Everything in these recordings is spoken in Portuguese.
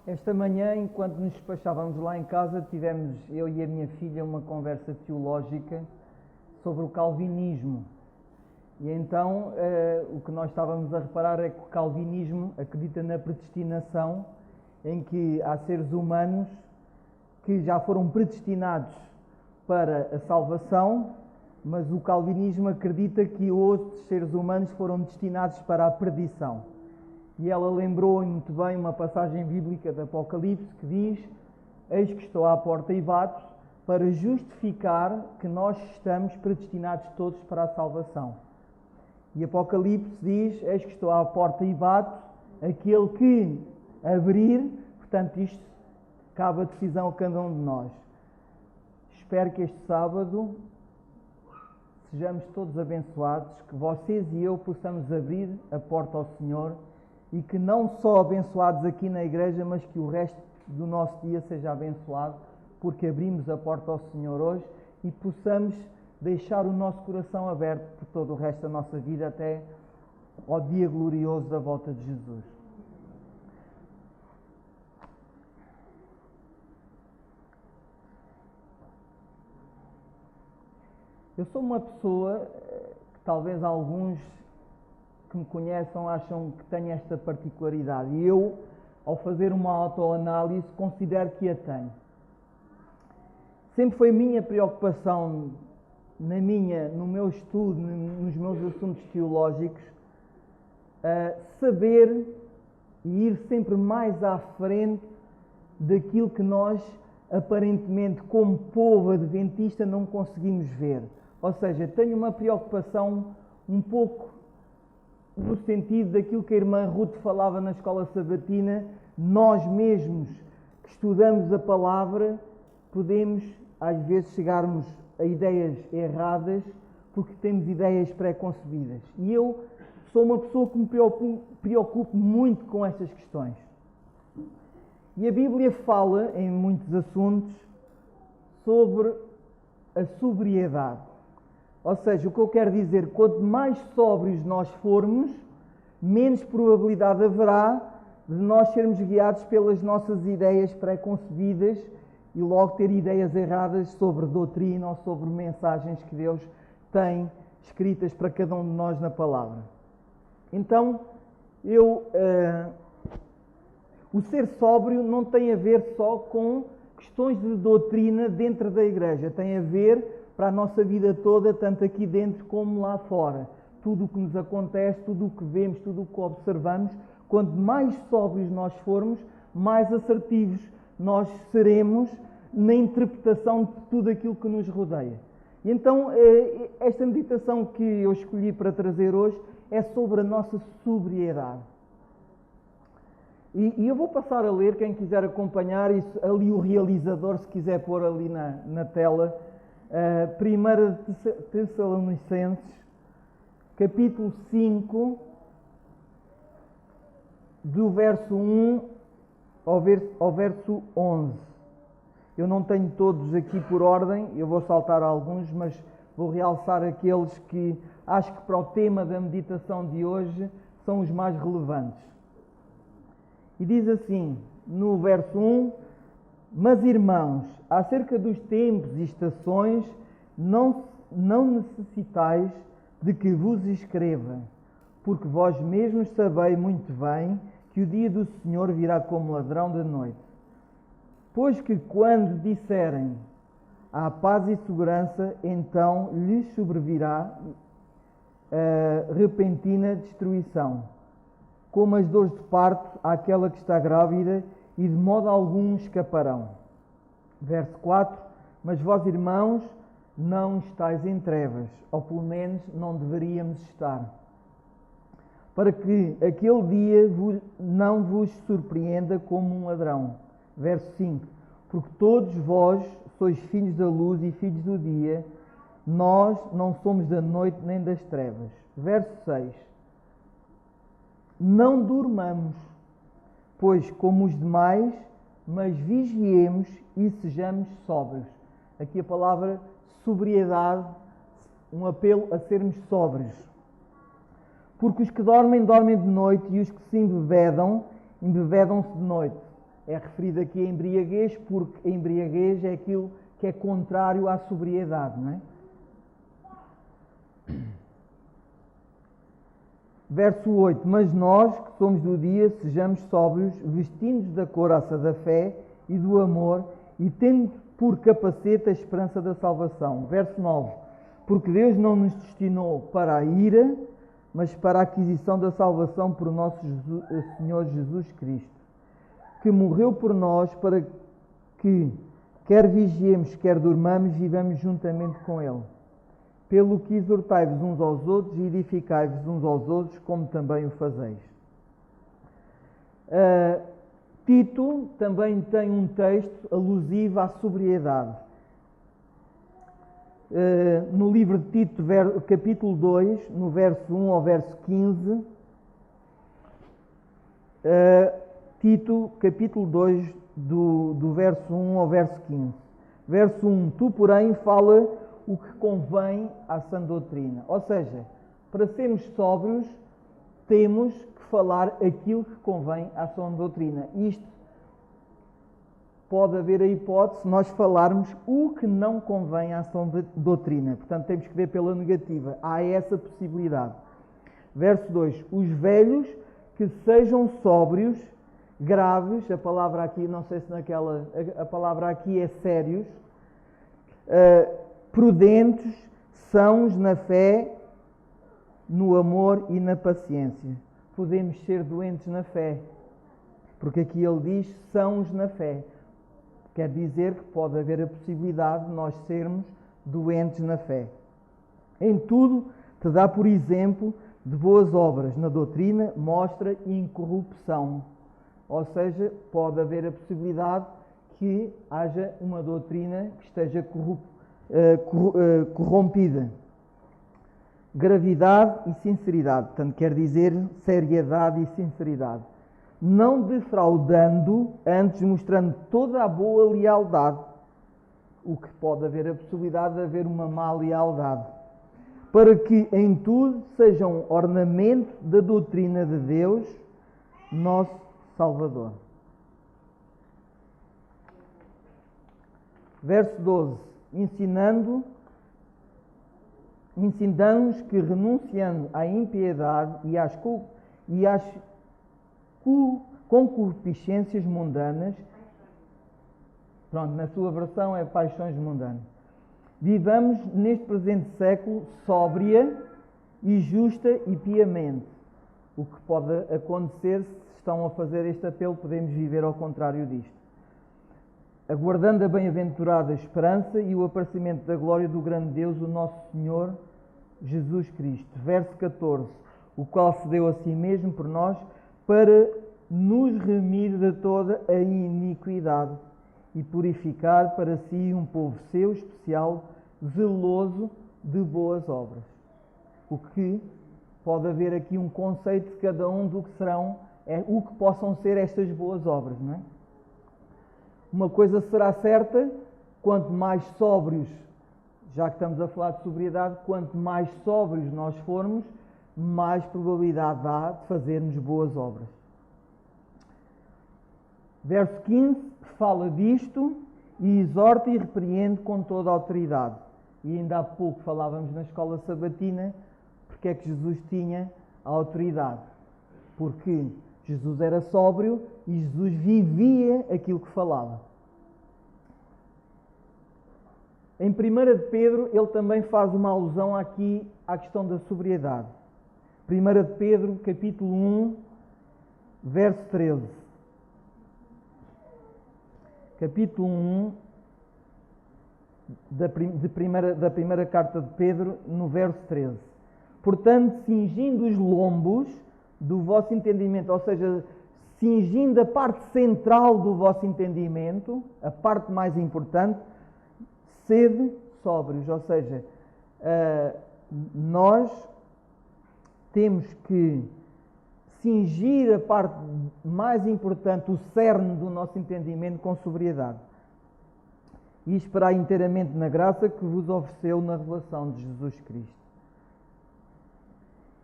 Esta manhã, enquanto nos despachávamos lá em casa, tivemos, eu e a minha filha, uma conversa teológica sobre o calvinismo. E então, o que nós estávamos a reparar é que o calvinismo acredita na predestinação, em que há seres humanos que já foram predestinados para a salvação, mas o calvinismo acredita que outros seres humanos foram destinados para a perdição. E ela lembrou muito bem uma passagem bíblica do Apocalipse que diz: eis que estou à porta e bato, para justificar que nós estamos predestinados todos para a salvação. E Apocalipse diz: eis que estou à porta e bato, aquele que abrir, portanto isto cabe a decisão a cada um de nós. Espero que este sábado sejamos todos abençoados, que vocês e eu possamos abrir a porta ao Senhor e que não só abençoados aqui na igreja, mas que o resto do nosso dia seja abençoado, porque abrimos a porta ao Senhor hoje e possamos deixar o nosso coração aberto por todo o resto da nossa vida até ao dia glorioso da volta de Jesus. Eu sou uma pessoa que talvez alguns que me conheçam acham que tenho esta particularidade. E eu, ao fazer uma autoanálise, considero que a tenho. Sempre foi minha preocupação, no meu estudo, nos meus assuntos teológicos, saber e ir sempre mais à frente daquilo que nós, aparentemente, como povo adventista, não conseguimos ver. Ou seja, tenho uma preocupação um pouco no sentido daquilo que a irmã Ruth falava na escola sabatina. Nós mesmos que estudamos a palavra podemos às vezes chegarmos a ideias erradas porque temos ideias pré-concebidas. E eu sou uma pessoa que me preocupo muito com estas questões. E a Bíblia fala em muitos assuntos sobre a sobriedade. Ou seja, o que eu quero dizer, quanto mais sóbrios nós formos, menos probabilidade haverá de nós sermos guiados pelas nossas ideias pré-concebidas e logo ter ideias erradas sobre doutrina ou sobre mensagens que Deus tem escritas para cada um de nós na palavra. Então, o ser sóbrio não tem a ver só com questões de doutrina dentro da igreja, tem a ver para a nossa vida toda, tanto aqui dentro como lá fora. Tudo o que nos acontece, tudo o que vemos, tudo o que observamos, quanto mais sóbrios nós formos, mais assertivos nós seremos na interpretação de tudo aquilo que nos rodeia. E então, esta meditação que eu escolhi para trazer hoje é sobre a nossa sobriedade. E eu vou passar a ler, quem quiser acompanhar, isso, ali o realizador, se quiser pôr ali na tela, 1 Tessalonicenses, capítulo 5, do verso 1 ao verso 11. Eu não tenho todos aqui por ordem, eu vou saltar alguns, mas vou realçar aqueles que acho que para o tema da meditação de hoje são os mais relevantes. E diz assim, no verso 1: mas irmãos, acerca dos tempos e estações, não necessitais de que vos escreva, porque vós mesmos sabeis muito bem que o dia do Senhor virá como ladrão da noite. Pois que quando disserem há paz e segurança, então lhes sobrevirá repentina destruição, como as dores de parto àquela que está grávida, e de modo algum escaparão. Verso 4: mas vós, irmãos, não estáis em trevas, ou pelo menos não deveríamos estar, para que aquele dia não vos surpreenda como um ladrão. Verso 5: porque todos vós sois filhos da luz e filhos do dia, nós não somos da noite nem das trevas. Verso 6: não durmamos, pois como os demais, mas vigiemos e sejamos sóbrios. Aqui a palavra sobriedade, um apelo a sermos sóbrios. Porque os que dormem, dormem de noite, e os que se embebedam, embebedam-se de noite. é referido aqui a embriaguez, porque a embriaguez é aquilo que é contrário à sobriedade, não é? Verso 8: Mas nós, que somos do dia, sejamos sóbrios, vestindo da couraça da fé e do amor, e tendo por capacete a esperança da salvação. Verso 9: Porque Deus não nos destinou para a ira, mas para a aquisição da salvação por nosso Senhor Jesus Cristo, que morreu por nós para que, quer vigiemos, quer durmamos, vivamos juntamente com Ele. Pelo que exortai-vos uns aos outros e edificai-vos uns aos outros, como também o fazeis. Tito também tem um texto alusivo à sobriedade. No livro de Tito, capítulo 2, no verso 1 ao verso 15, Tito, capítulo 2, do verso 1 ao verso 15. Verso 1: Tu, porém, fala o que convém à sã doutrina. Ou seja, para sermos sóbrios, temos que falar aquilo que convém à sã doutrina. Isto pode haver a hipótese de nós falarmos o que não convém à sã doutrina. Portanto, temos que ver pela negativa. Há essa possibilidade. Verso 2: Os velhos que sejam sóbrios, graves, a palavra aqui, não sei se a palavra aqui é sérios, prudentes, sãos na fé, no amor e na paciência. Podemos ser doentes na fé, porque aqui ele diz sãos na fé. Quer dizer que pode haver a possibilidade de nós sermos doentes na fé. Em tudo, te dá por exemplo de boas obras. Na doutrina, mostra incorrupção. Ou seja, pode haver a possibilidade que haja uma doutrina que esteja corrompida. Gravidade e sinceridade. Portanto, quer dizer seriedade e sinceridade. Não defraudando, antes mostrando toda a boa lealdade. O que pode haver a possibilidade de haver uma má lealdade. Para que em tudo sejam ornamento da doutrina de Deus, nosso Salvador. Verso 12. Ensinando-nos que, renunciando à impiedade e às concupiscências mundanas, na sua versão é paixões mundanas, vivamos neste presente século sóbria e justa e piamente. O que pode acontecer, se estão a fazer este apelo, podemos viver ao contrário disto. Aguardando a bem-aventurada esperança e o aparecimento da glória do grande Deus, o nosso Senhor Jesus Cristo. Verso 14. O qual se deu a si mesmo por nós para nos remir de toda a iniquidade e purificar para si um povo seu especial, zeloso de boas obras. O que pode haver aqui um conceito de cada um do que serão, o que possam ser estas boas obras, não é? Uma coisa será certa: quanto mais sóbrios, já que estamos a falar de sobriedade, quanto mais sóbrios nós formos, mais probabilidade há de fazermos boas obras. Verso 15 fala disto e exorta e repreende com toda a autoridade. E ainda há pouco falávamos na escola sabatina porque é que Jesus tinha a autoridade. Porque Jesus era sóbrio e Jesus vivia aquilo que falava. Em 1 de Pedro, ele também faz uma alusão aqui à questão da sobriedade. 1 de Pedro, capítulo 1, verso 13. Capítulo 1 da primeira carta de Pedro, no verso 13. Portanto, cingindo os lombos do vosso entendimento, ou seja, cingindo a parte central do vosso entendimento, a parte mais importante, sede sóbrios. Ou seja, nós temos que cingir a parte mais importante, o cerne do nosso entendimento, com sobriedade. E esperar inteiramente na graça que vos ofereceu na revelação de Jesus Cristo.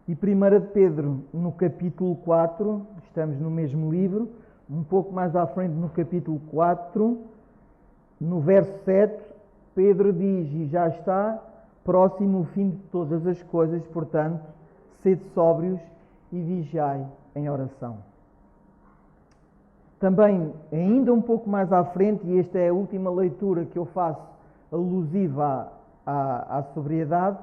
E 1 de Pedro, no capítulo 4, estamos no mesmo livro, um pouco mais à frente no capítulo 4, no verso 7, Pedro diz: e já está próximo o fim de todas as coisas, portanto, sede sóbrios e vigiai em oração. Também, ainda um pouco mais à frente, e esta é a última leitura que eu faço alusiva à sobriedade,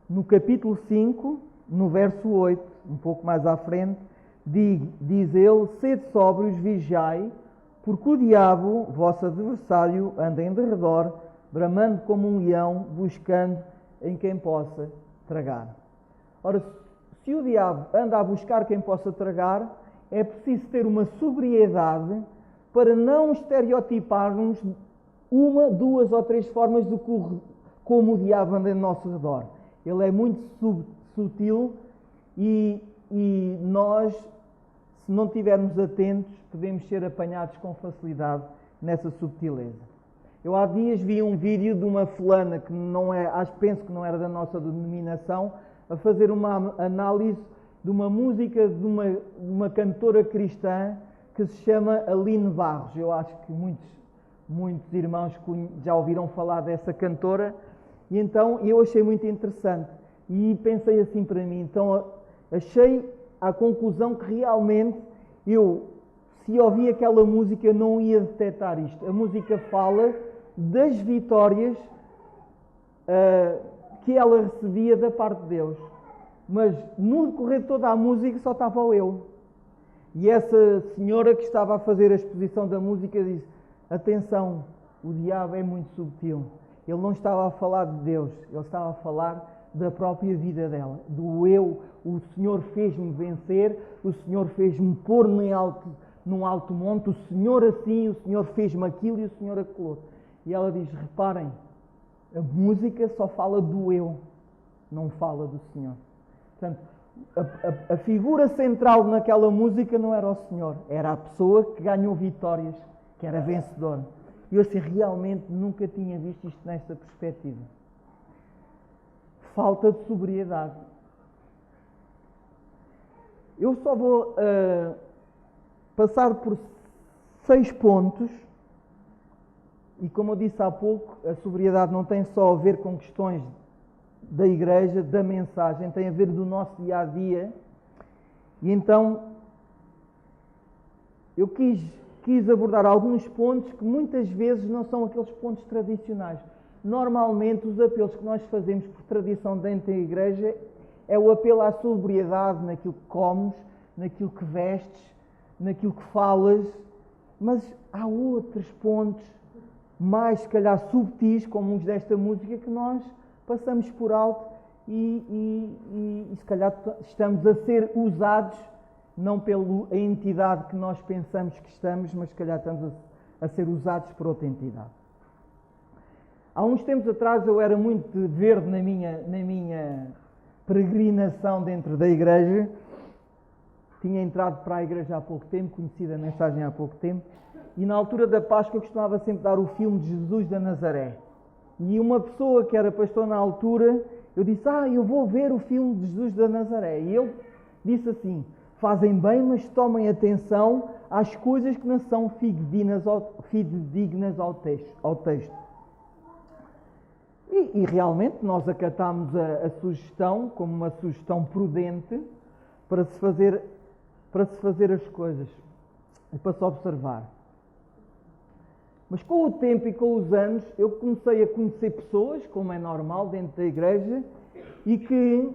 no capítulo 5, no verso 8, um pouco mais à frente, diz ele: sede sóbrios, vigiai, porque o diabo, vosso adversário, anda em derredor, bramando como um leão, buscando em quem possa tragar. Ora, se o diabo anda a buscar quem possa tragar, é preciso ter uma sobriedade para não estereotiparmos uma, duas ou três formas de como o diabo anda em nosso redor. Ele é muito sutil e nós, se não estivermos atentos, podemos ser apanhados com facilidade nessa subtileza. Eu há dias vi um vídeo de uma fulana que não é, penso que não era da nossa denominação, a fazer uma análise de uma música de uma cantora cristã que se chama Aline Barros. Eu acho que muitos irmãos já ouviram falar dessa cantora, e então eu achei muito interessante. E pensei assim para mim, então achei a conclusão que realmente se ouvir aquela música, não ia detectar isto. A música fala das vitórias que ela recebia da parte de Deus. Mas no decorrer de toda a música só estava eu. E essa senhora que estava a fazer a exposição da música disse: atenção, o diabo é muito subtil. Ele não estava a falar de Deus, ele estava a falar da própria vida dela, do eu. O Senhor fez-me vencer, o Senhor fez-me pôr num alto monte, o Senhor assim, o Senhor fez-me aquilo e o Senhor aquilo. E ela diz: reparem, a música só fala do eu, não fala do Senhor. Portanto, a figura central naquela música não era o Senhor, era a pessoa que ganhou vitórias, que era vencedora. E eu assim, realmente nunca tinha visto isto nesta perspectiva. Falta de sobriedade. Eu só vou passar por 6 pontos, e como eu disse há pouco, a sobriedade não tem só a ver com questões da igreja, da mensagem, tem a ver do nosso dia-a-dia. E então eu quis abordar alguns pontos que muitas vezes não são aqueles pontos tradicionais. Normalmente os apelos que nós fazemos por tradição dentro da igreja é o apelo à sobriedade naquilo que comes, naquilo que vestes, naquilo que falas, mas há outros pontos mais, se calhar, subtis, como os desta música, que nós passamos por alto e se calhar estamos a ser usados, não pela entidade que nós pensamos que estamos, mas se calhar estamos a ser usados por outra entidade. Há uns tempos atrás eu era muito verde na minha peregrinação dentro da igreja. Tinha entrado para a igreja há pouco tempo, conhecido a mensagem há pouco tempo, e na altura da Páscoa eu costumava sempre dar o filme de Jesus da Nazaré. E uma pessoa que era pastor na altura, eu disse: eu vou ver o filme de Jesus da Nazaré. E ele disse assim: fazem bem, mas tomem atenção às coisas que não são fidedignas ao texto. E realmente nós acatámos a sugestão como uma sugestão prudente para se fazer as coisas e para se observar. Mas com o tempo e com os anos eu comecei a conhecer pessoas, como é normal dentro da igreja, e que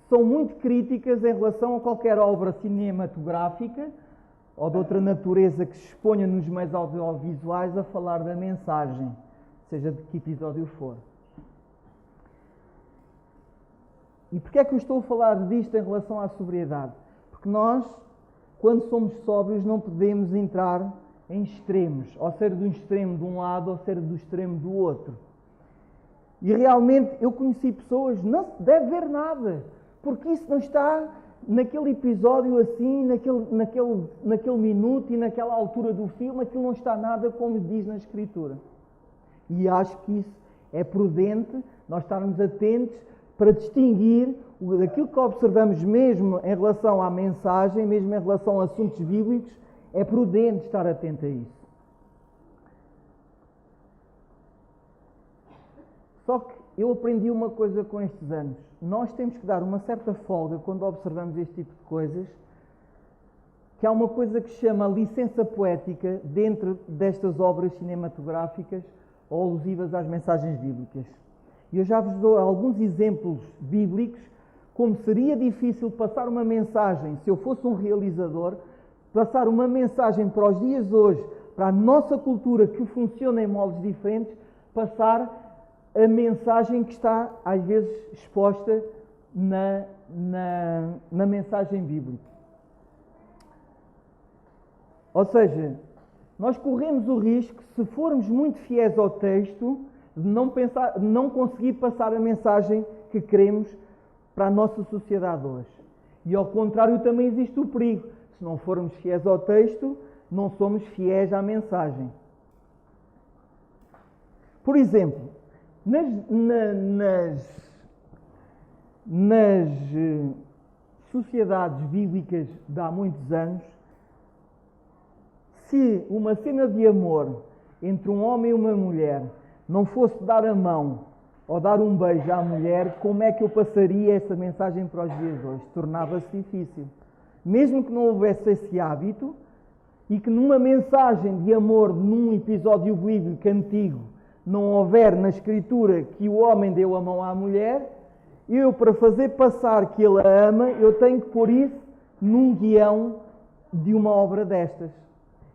são muito críticas em relação a qualquer obra cinematográfica ou de outra natureza que se exponha nos meios audiovisuais a falar da mensagem, seja de que episódio for. E porquê é que eu estou a falar disto em relação à sobriedade? Porque nós, quando somos sóbrios, não podemos entrar em extremos, ou ser do extremo de um lado ou ser do extremo do outro. E realmente eu conheci pessoas, não se deve ver nada, porque isso não está naquele episódio assim, naquele minuto e naquela altura do filme, aquilo não está nada como diz na Escritura. E acho que isso é prudente, nós estarmos atentos para distinguir aquilo que observamos mesmo em relação à mensagem, mesmo em relação a assuntos bíblicos, é prudente estar atento a isso. Só que eu aprendi uma coisa com estes anos. Nós temos que dar uma certa folga quando observamos este tipo de coisas, que há uma coisa que se chama licença poética dentro destas obras cinematográficas ou alusivas às mensagens bíblicas. E eu já vos dou alguns exemplos bíblicos como seria difícil passar uma mensagem, se eu fosse um realizador, passar uma mensagem para os dias de hoje, para a nossa cultura que funciona em moldes diferentes, passar a mensagem que está às vezes exposta na mensagem bíblica. Ou seja, nós corremos o risco, se formos muito fiéis ao texto, de não conseguir passar a mensagem que queremos para a nossa sociedade hoje. E ao contrário também existe o perigo. Se não formos fiéis ao texto, não somos fiéis à mensagem. Por exemplo, nas sociedades bíblicas de há muitos anos, se uma cena de amor entre um homem e uma mulher não fosse dar a mão ou dar um beijo à mulher, como é que eu passaria essa mensagem para os dias de hoje? Tornava-se difícil. Mesmo que não houvesse esse hábito e que numa mensagem de amor, num episódio bíblico antigo, não houver na Escritura que o homem deu a mão à mulher, eu, para fazer passar que ele a ama, eu tenho que pôr isso num guião de uma obra destas.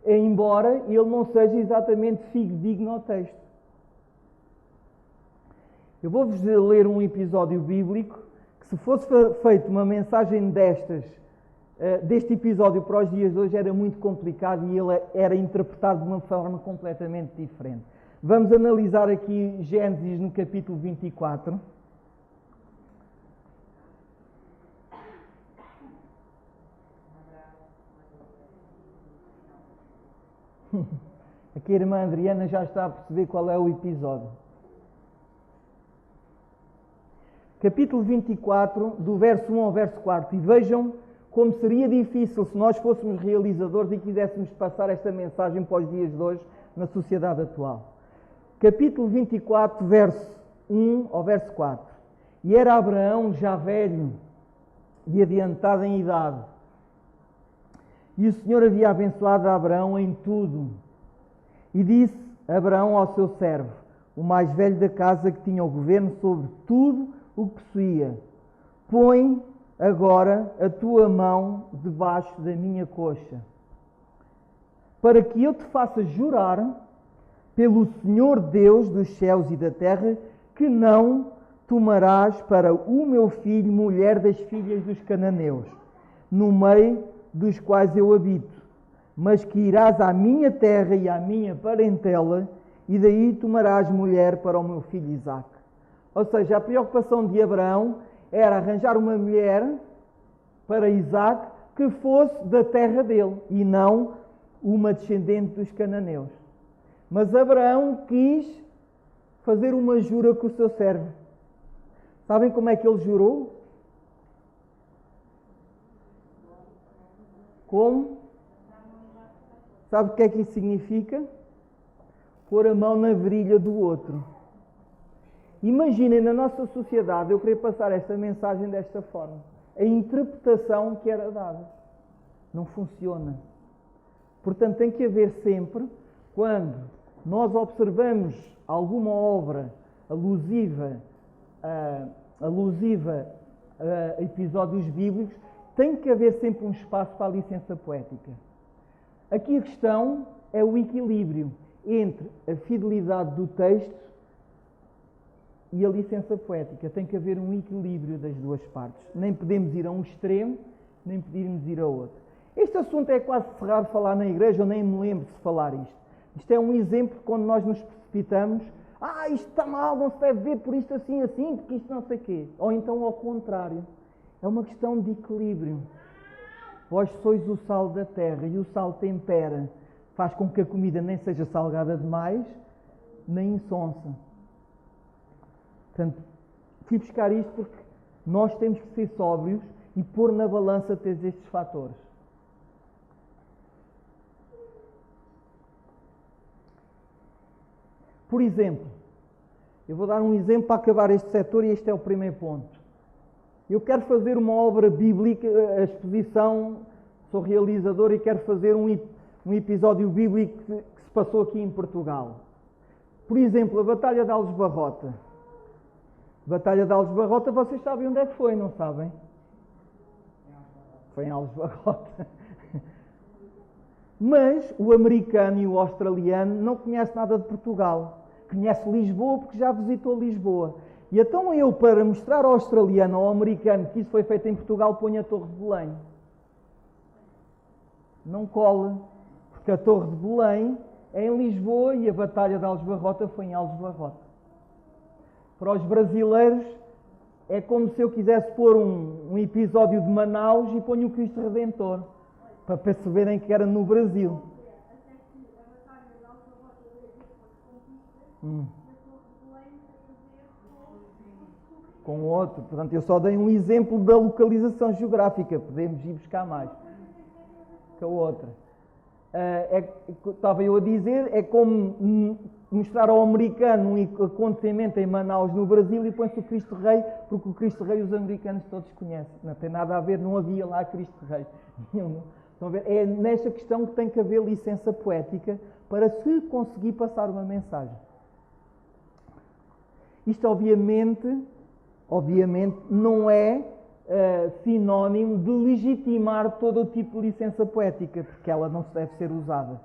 Embora ele não seja exatamente fidedigno ao texto. Eu vou-vos ler um episódio bíblico que, se fosse feita uma mensagem deste episódio para os dias de hoje, era muito complicado e ele era interpretado de uma forma completamente diferente. Vamos analisar aqui Gênesis no capítulo 24. Aqui a irmã Adriana já está a perceber qual é o episódio. Capítulo 24, do verso 1 ao verso 4. E vejam como seria difícil se nós fôssemos realizadores e quiséssemos passar esta mensagem para os dias de hoje na sociedade atual. Capítulo 24, verso 1 ao verso 4. E era Abraão já velho e adiantado em idade. E o Senhor havia abençoado a Abraão em tudo. E disse Abraão ao seu servo, o mais velho da casa, que tinha o governo sobre tudo o que possuía: põe agora a tua mão debaixo da minha coxa, para que eu te faça jurar pelo Senhor Deus dos céus e da terra, que não tomarás para o meu filho mulher das filhas dos cananeus, no meio dos quais eu habito, mas que irás à minha terra e à minha parentela, e daí tomarás mulher para o meu filho Isaque. Ou seja, a preocupação de Abraão era arranjar uma mulher para Isaque que fosse da terra dele, e não uma descendente dos cananeus. Mas Abraão quis fazer uma jura com o seu servo. Sabem como é que ele jurou? Como? Sabe o que é que isso significa? Pôr a mão na virilha do outro. Imaginem, na nossa sociedade, eu queria passar esta mensagem desta forma. A interpretação que era dada não funciona. Portanto, tem que haver sempre, quando nós observamos alguma obra alusiva a episódios bíblicos, tem que haver sempre um espaço para a licença poética. Aqui a questão é o equilíbrio entre a fidelidade do texto e a licença poética. Tem que haver um equilíbrio das duas partes. Nem podemos ir a um extremo, nem podemos ir a outro. Este assunto é quase cerrado falar na igreja, eu nem me lembro de falar isto. Isto é um exemplo quando nós nos precipitamos. Isto está mal, não se deve ver por isto assim, porque isto não sei o quê. Ou então ao contrário. É uma questão de equilíbrio. Vós sois o sal da terra e o sal tempera. Faz com que a comida nem seja salgada demais, nem insonsa. Portanto, fui buscar isto porque nós temos que ser sóbrios e pôr na balança todos estes fatores. Por exemplo, eu vou dar um exemplo para acabar este setor e este é o primeiro ponto. Eu quero fazer uma obra bíblica, a exposição, sou realizador e quero fazer um episódio bíblico que se passou aqui em Portugal. Por exemplo, a Batalha de Alves Barrota. Batalha de Alves Barrota, vocês sabem onde é que foi, não sabem? Foi em Alves Barrota. Mas o americano e o australiano não conhecem nada de Portugal. Conhece Lisboa porque já visitou Lisboa. E então eu, para mostrar ao australiano ou ao americano que isso foi feito em Portugal, ponho a Torre de Belém. Não cola, porque a Torre de Belém é em Lisboa e a Batalha de Alves Barrota foi em Alves Barrota. Para os brasileiros, é como se eu quisesse pôr um episódio de Manaus e ponho o Cristo Redentor, para perceberem que era no Brasil. Com outro. Portanto, eu só dei um exemplo da localização geográfica. Podemos ir buscar mais. Que a outra. Estava eu a dizer, é como mostrar ao americano um acontecimento em Manaus, no Brasil, e põe-se o Cristo Rei, porque o Cristo Rei os americanos todos conhecem. Não tem nada a ver, não havia lá Cristo Rei. Estão a ver? É nesta questão que tem que haver licença poética para se conseguir passar uma mensagem. Isto, obviamente não é sinónimo de legitimar todo o tipo de licença poética, porque ela não deve ser usada.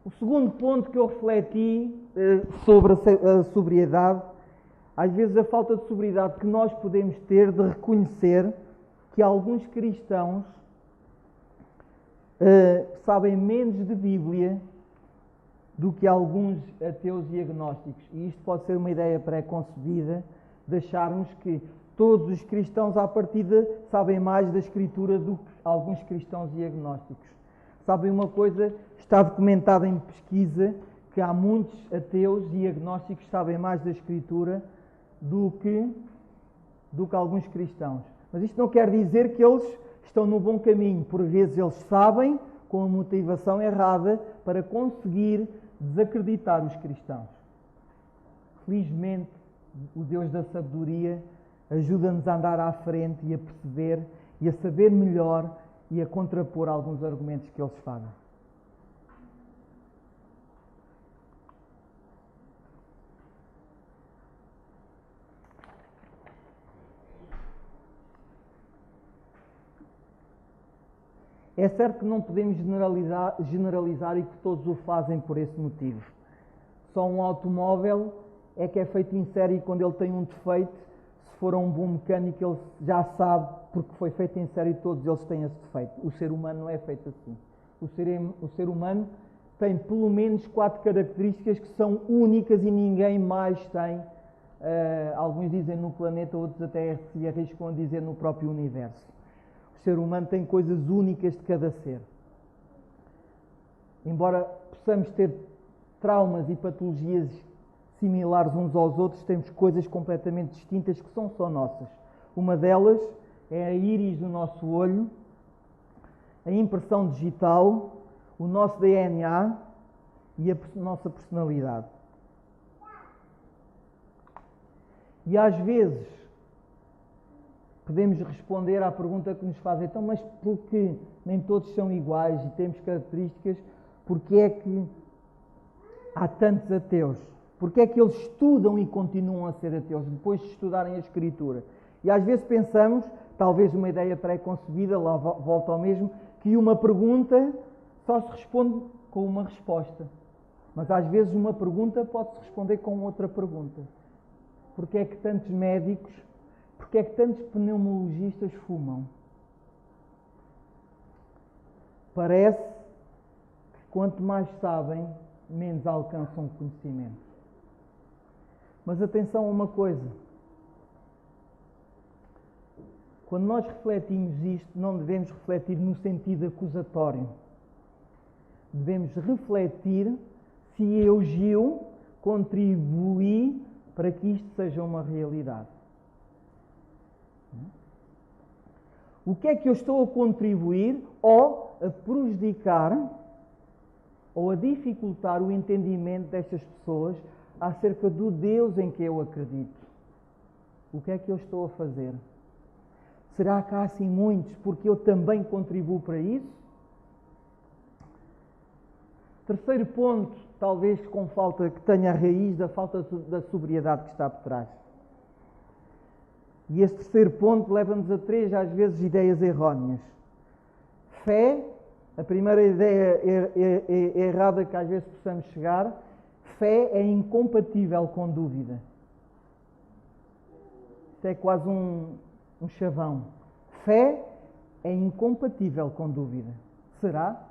O segundo ponto que eu refleti sobre a sobriedade, às vezes a falta de sobriedade que nós podemos ter de reconhecer que alguns cristãos sabem menos de Bíblia do que alguns ateus e agnósticos. E isto pode ser uma ideia pré-concebida de acharmos que todos os cristãos à partida sabem mais da Escritura do que alguns cristãos e agnósticos. Sabem uma coisa, está documentada em pesquisa, que há muitos ateus e agnósticos que sabem mais da Escritura do que alguns cristãos. Mas isto não quer dizer que eles estão no bom caminho. Por vezes eles sabem com a motivação errada para conseguir desacreditar os cristãos. Felizmente, o Deus da sabedoria ajuda-nos a andar à frente e a perceber e a saber melhor e a contrapor alguns argumentos que eles fazem. É certo que não podemos generalizar e que todos o fazem por esse motivo. Só um automóvel é que é feito em série e quando ele tem um defeito, se for um bom mecânico, ele já sabe porque foi feito em série e todos eles têm esse defeito. O ser humano não é feito assim. O ser humano tem pelo menos 4 características que são únicas e ninguém mais tem. Alguns dizem no planeta, outros até se arriscam a dizer no próprio universo. O ser humano tem coisas únicas de cada ser. Embora possamos ter traumas e patologias similares uns aos outros, temos coisas completamente distintas que são só nossas. Uma delas é a íris do nosso olho, a impressão digital, o nosso DNA e a nossa personalidade. E às vezes podemos responder à pergunta que nos fazem, então, mas porque nem todos são iguais e temos características, porque é que há tantos ateus? Porque é que eles estudam e continuam a ser ateus, depois de estudarem a Escritura? E às vezes pensamos, talvez uma ideia pré-concebida, lá volta ao mesmo, que uma pergunta só se responde com uma resposta. Mas às vezes uma pergunta pode-se responder com outra pergunta. Porque é que tantos médicos, porque é que tantos pneumologistas fumam? Parece que quanto mais sabem, menos alcançam conhecimento. Mas atenção a uma coisa. Quando nós refletimos isto, não devemos refletir no sentido acusatório. Devemos refletir se eu, Gil, contribuí para que isto seja uma realidade. O que é que eu estou a contribuir ou a prejudicar ou a dificultar o entendimento destas pessoas acerca do Deus em que eu acredito. O que é que eu estou a fazer? Será que há assim muitos porque eu também contribuo para isso? Terceiro ponto, talvez com falta, que tenha a raiz da falta da sobriedade que está por trás. E este terceiro ponto leva-nos a três, às vezes, ideias erróneas. Fé, a primeira ideia errada que às vezes possamos chegar, fé é incompatível com dúvida. Isto é quase um chavão. Fé é incompatível com dúvida. Será?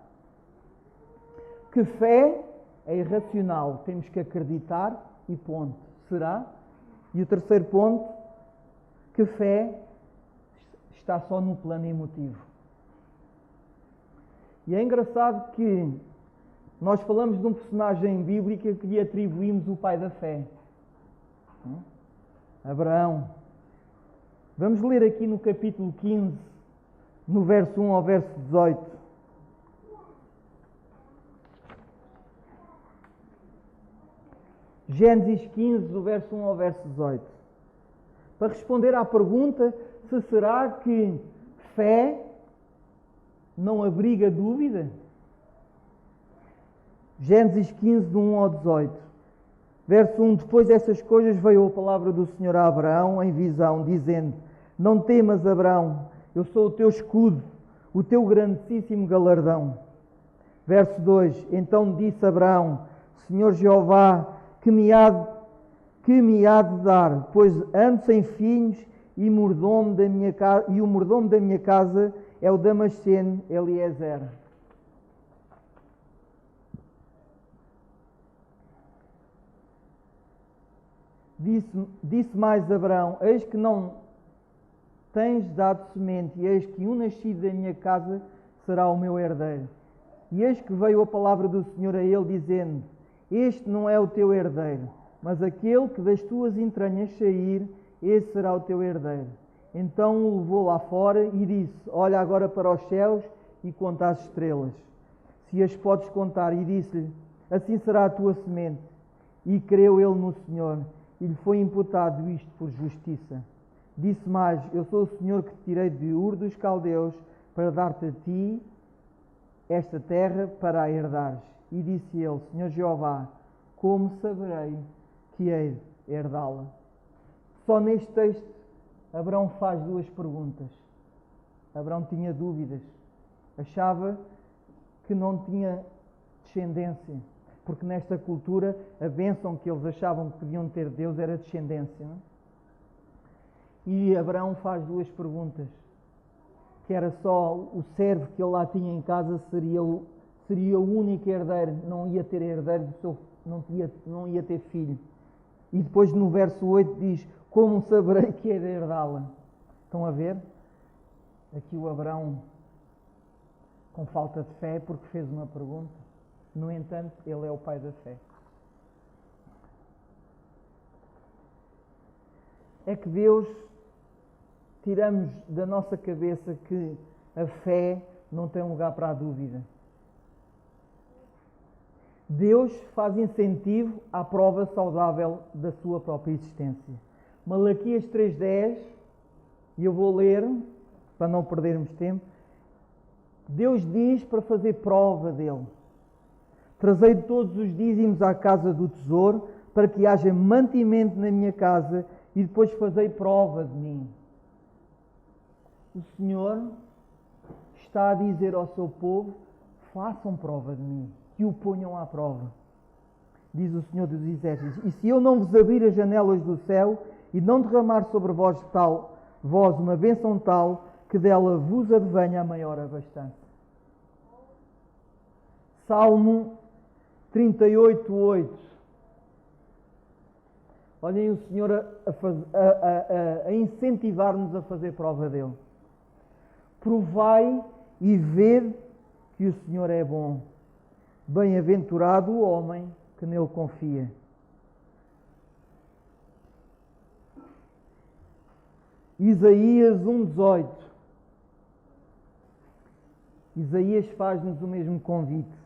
Que fé é irracional, temos que acreditar e ponto. Será? E o terceiro ponto, que fé está só no plano emotivo. E é engraçado que nós falamos de um personagem bíblico que lhe atribuímos o pai da fé. Abraão. Vamos ler aqui no capítulo 15, no verso 1 ao verso 18. Gênesis 15, do verso 1 ao verso 18. Para responder à pergunta se será que fé não abriga dúvida? Gênesis 15, do 1 ao 18. Verso 1. Depois dessas coisas veio a palavra do Senhor a Abraão em visão, dizendo: Não temas, Abraão, eu sou o teu escudo, o teu grandíssimo galardão. Verso 2. Então disse Abraão: Senhor Jeová, que me há de dar, pois ando sem filhos e o mordomo da minha casa é o Damasceno Eliezer. Disse mais Abraão: Eis que não tens dado semente, e eis que um nascido da minha casa será o meu herdeiro. E eis que veio a palavra do Senhor a ele, dizendo: Este não é o teu herdeiro, mas aquele que das tuas entranhas sair, esse será o teu herdeiro. Então o levou lá fora e disse: Olha agora para os céus e conta as estrelas, se as podes contar. E disse-lhe: Assim será a tua semente. E creu ele no Senhor, e lhe foi imputado isto por justiça. Disse mais: Eu sou o Senhor que te tirei de Ur dos Caldeus para dar-te a ti esta terra para a herdares. E disse ele: Senhor Jeová, como saberei que hei de herdá-la? Só neste texto Abraão faz duas perguntas. Abraão tinha dúvidas. Achava que não tinha descendência. Porque nesta cultura a bênção que eles achavam que podiam ter de Deus era descendência. Não? E Abraão faz duas perguntas. Que era só o servo que ele lá tinha em casa seria o único herdeiro, não ia ter herdeiro, não ia ter filho. E depois no verso 8 diz: Como saberei que é de herdá-la? Estão a ver? Aqui o Abraão com falta de fé porque fez uma pergunta. No entanto, ele é o pai da fé. É que Deus, tiramos da nossa cabeça que a fé não tem lugar para a dúvida. Deus faz incentivo à prova saudável da sua própria existência. Malaquias 3:10, e eu vou ler, para não perdermos tempo. Deus diz para fazer prova dele. Trazei todos os dízimos à casa do tesouro, para que haja mantimento na minha casa, e depois fazei prova de mim. O Senhor está a dizer ao seu povo: façam prova de mim, que o ponham à prova. Diz o Senhor dos Exércitos: E se eu não vos abrir as janelas do céu e não derramar sobre vós uma bênção tal, que dela vos advenha a maior abastança. Salmo 38:8. Olhem o Senhor a incentivar-nos a fazer prova dele. Provai e vede que o Senhor é bom. Bem-aventurado o homem que nele confia. Isaías 1:18. Isaías faz-nos o mesmo convite.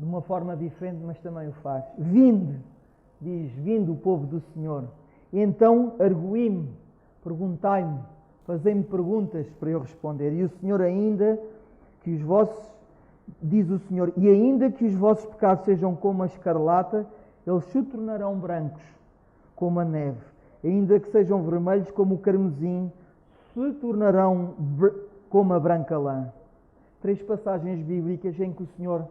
de uma forma diferente, mas também o faz. Vinde, diz, vinde o povo do Senhor. Então arguí-me, perguntai-me, fazei-me perguntas para eu responder. E o Senhor ainda que os vossos, diz o Senhor, e ainda que os vossos pecados sejam como a escarlata, eles se tornarão brancos como a neve. Ainda que sejam vermelhos como o carmesim, se tornarão como a branca lã. 3 passagens bíblicas em que o Senhor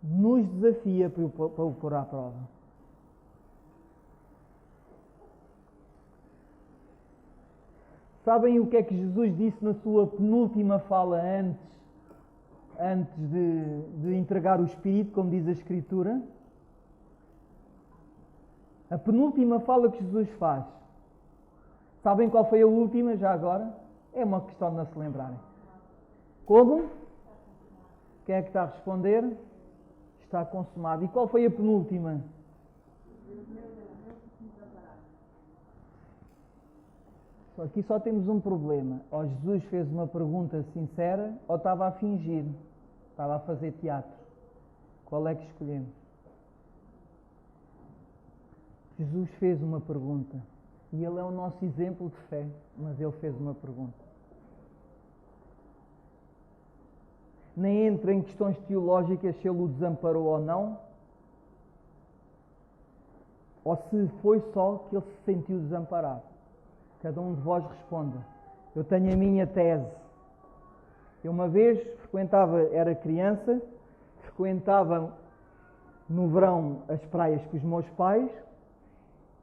nos desafia para o pôr à prova. Sabem o que é que Jesus disse na sua penúltima fala antes de entregar o Espírito, como diz a Escritura? A penúltima fala que Jesus faz. Sabem qual foi a última, já agora? É uma questão de não se lembrarem. Como? Quem é que está a responder? Está consumado. E qual foi a penúltima? Aqui só temos um problema. Ou Jesus fez uma pergunta sincera, ou estava a fingir. Estava a fazer teatro. Qual é que escolhemos? Jesus fez uma pergunta. E Ele é o nosso exemplo de fé. Mas Ele fez uma pergunta. Nem entra em questões teológicas se Ele o desamparou ou não. Ou se foi só que Ele se sentiu desamparado. Cada um de vós responda. Eu tenho a minha tese. Eu uma vez era criança, frequentava no verão as praias com os meus pais,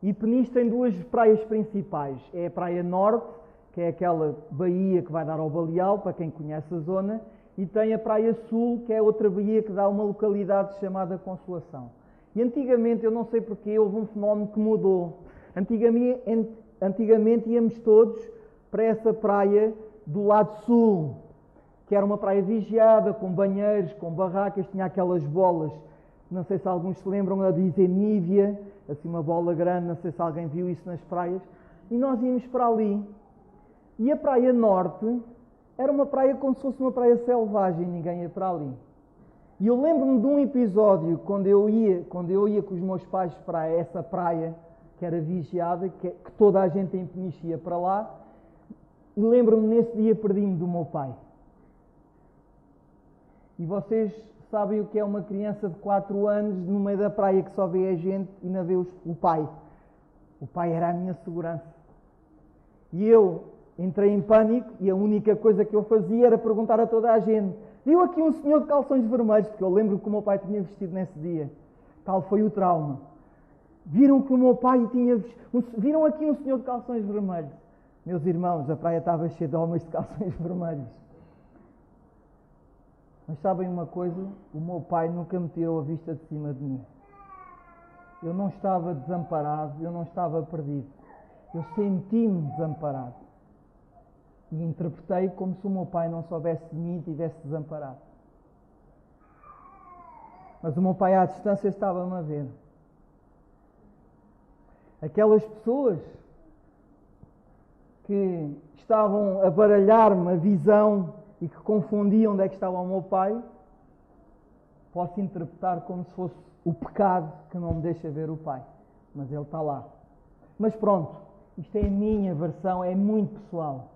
e Peniche tem 2 praias principais. É a Praia Norte, que é aquela baía que vai dar ao Baleal, para quem conhece a zona, e tem a Praia Sul, que é outra baía que dá a uma localidade chamada Consolação. E antigamente, eu não sei porquê, houve um fenómeno que mudou. Antigamente íamos todos para essa praia do lado sul, que era uma praia vigiada, com banheiros, com barracas, tinha aquelas bolas, não sei se alguns se lembram, a dizer Nívea, assim uma bola grande, não sei se alguém viu isso nas praias, e nós íamos para ali. E a Praia Norte era uma praia como se fosse uma praia selvagem, ninguém ia para ali. E eu lembro-me de um episódio, quando eu ia com os meus pais para essa praia, que era vigiada, que toda a gente em Peniche ia para lá, e lembro-me nesse dia perdi-me do meu pai. E vocês sabem o que é uma criança de 4 anos no meio da praia que só vê a gente e não vê o pai. O pai era a minha segurança. E eu entrei em pânico e a única coisa que eu fazia era perguntar a toda a gente: viu aqui um senhor de calções vermelhos? Porque eu lembro que o meu pai tinha vestido nesse dia. Tal foi o trauma. Viram que o meu pai tinha... Viram aqui um senhor de calções vermelhos? Meus irmãos, a praia estava cheia de homens de calções vermelhos. Mas sabem uma coisa? O meu pai nunca me tirou a vista de cima de mim. Eu não estava desamparado, eu não estava perdido. Eu senti-me desamparado. E interpretei como se o meu pai não soubesse de mim e estivesse desamparado. Mas o meu pai à distância estava-me a ver. Aquelas pessoas que estavam a baralhar-me a visão e que confundiam onde é que estava o meu pai, posso interpretar como se fosse o pecado que não me deixa ver o pai. Mas ele está lá. Mas pronto, isto é a minha versão, é muito pessoal.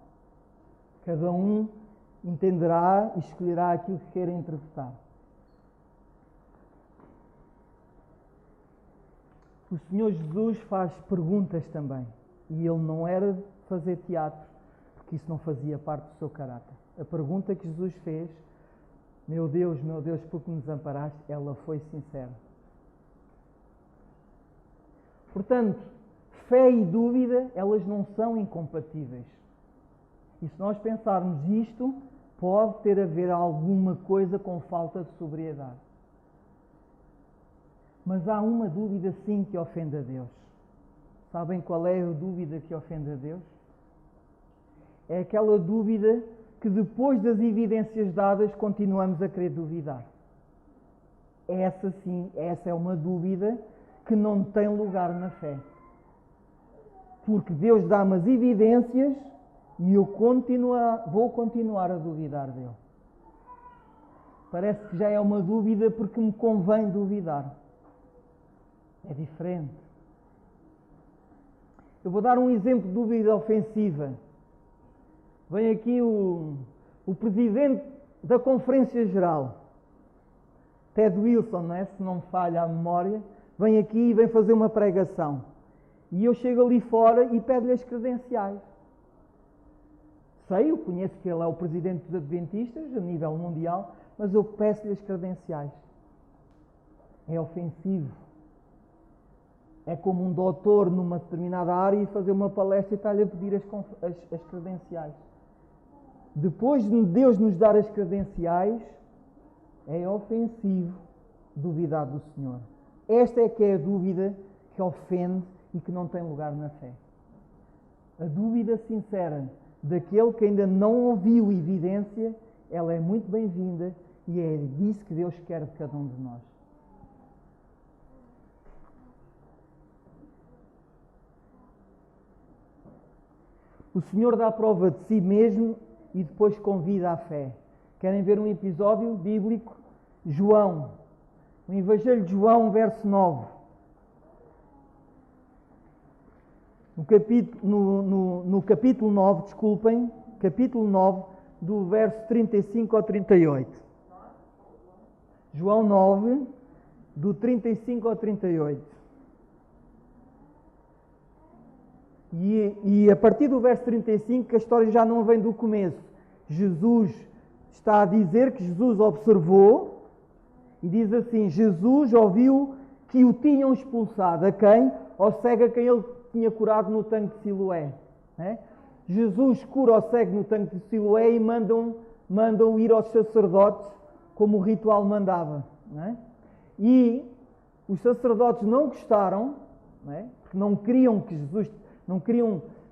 Cada um entenderá e escolherá aquilo que queira interpretar. O Senhor Jesus faz perguntas também. E Ele não era de fazer teatro, porque isso não fazia parte do seu caráter. A pergunta que Jesus fez: meu Deus, por que me desamparaste? Ela foi sincera. Portanto, fé e dúvida, elas não são incompatíveis. E se nós pensarmos isto, pode ter a ver alguma coisa com falta de sobriedade. Mas há uma dúvida sim que ofende a Deus. Sabem qual é a dúvida que ofende a Deus? É aquela dúvida que depois das evidências dadas continuamos a querer duvidar. Essa sim, essa é uma dúvida que não tem lugar na fé. Porque Deus dá-me as evidências e eu vou continuar a duvidar dele. Parece que já é uma dúvida porque me convém duvidar. É diferente. Eu vou dar um exemplo de dúvida ofensiva. Vem aqui o presidente da Conferência Geral, Ted Wilson, não é? Se não me falha a memória, vem aqui e vem fazer uma pregação. E eu chego ali fora e peço-lhe as credenciais. Eu conheço que ele é o presidente dos Adventistas a nível mundial, mas eu peço-lhe as credenciais. É ofensivo. É como um doutor numa determinada área e fazer uma palestra e está-lhe a pedir as credenciais. Depois de Deus nos dar as credenciais, é ofensivo duvidar do Senhor. Esta é que é a dúvida que ofende e que não tem lugar na fé. A dúvida sincera daquele que ainda não ouviu evidência, ela é muito bem-vinda e é disso que Deus quer de cada um de nós. O Senhor dá prova de si mesmo e depois convida à fé. Querem ver um episódio bíblico? João, no Evangelho de João, verso 9. No capítulo 9, desculpem, capítulo 9, do verso 35 ao 38. João 9, do 35 ao 38. E a partir do verso 35, a história já não vem do começo. Jesus está a dizer que Jesus observou e diz assim: Jesus ouviu que o tinham expulsado. A quem? Ao cego a quem ele tinha curado no tanque de Siloé. Jesus cura o cego no tanque de Siloé e mandam ir aos sacerdotes como o ritual mandava. E os sacerdotes não gostaram, porque não queriam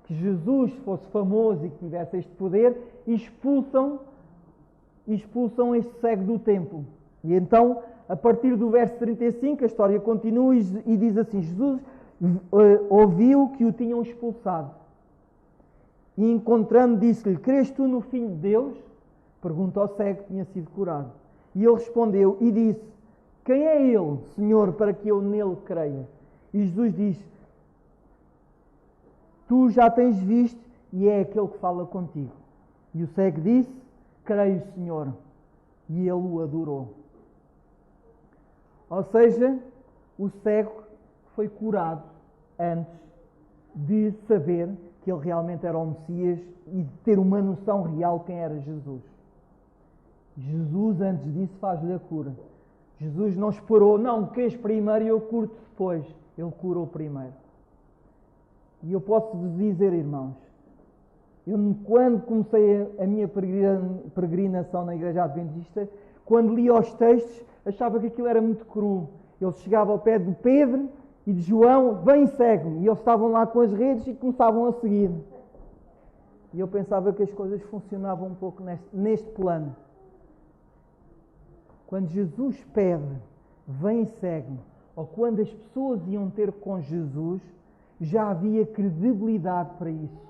que Jesus fosse famoso e que tivesse este poder, e expulsam este cego do templo. E então, a partir do verso 35, a história continua e diz assim: Jesus ouviu que o tinham expulsado. E encontrando, disse-lhe: crês tu no Filho de Deus? Pergunta ao cego que tinha sido curado. E ele respondeu e disse: quem é ele, Senhor, para que eu nele creia? E Jesus disse: tu já tens visto e é aquele que fala contigo. E o cego disse: creio, Senhor. E ele o adorou. Ou seja, o cego foi curado antes de saber que ele realmente era o Messias e de ter uma noção real quem era Jesus. Jesus, antes disso, faz-lhe a cura. Jesus não esperou: não, queres primeiro e eu curo-te depois. Ele curou primeiro. E eu posso vos dizer, irmãos, quando comecei a minha peregrinação na Igreja Adventista, quando lia os textos, achava que aquilo era muito cru. Ele chegava ao pé de Pedro e de João: vem e segue-me. E eles estavam lá com as redes e começavam a seguir. E eu pensava que as coisas funcionavam um pouco neste plano. Quando Jesus pede: vem e segue-me, ou quando as pessoas iam ter com Jesus, já havia credibilidade para isso.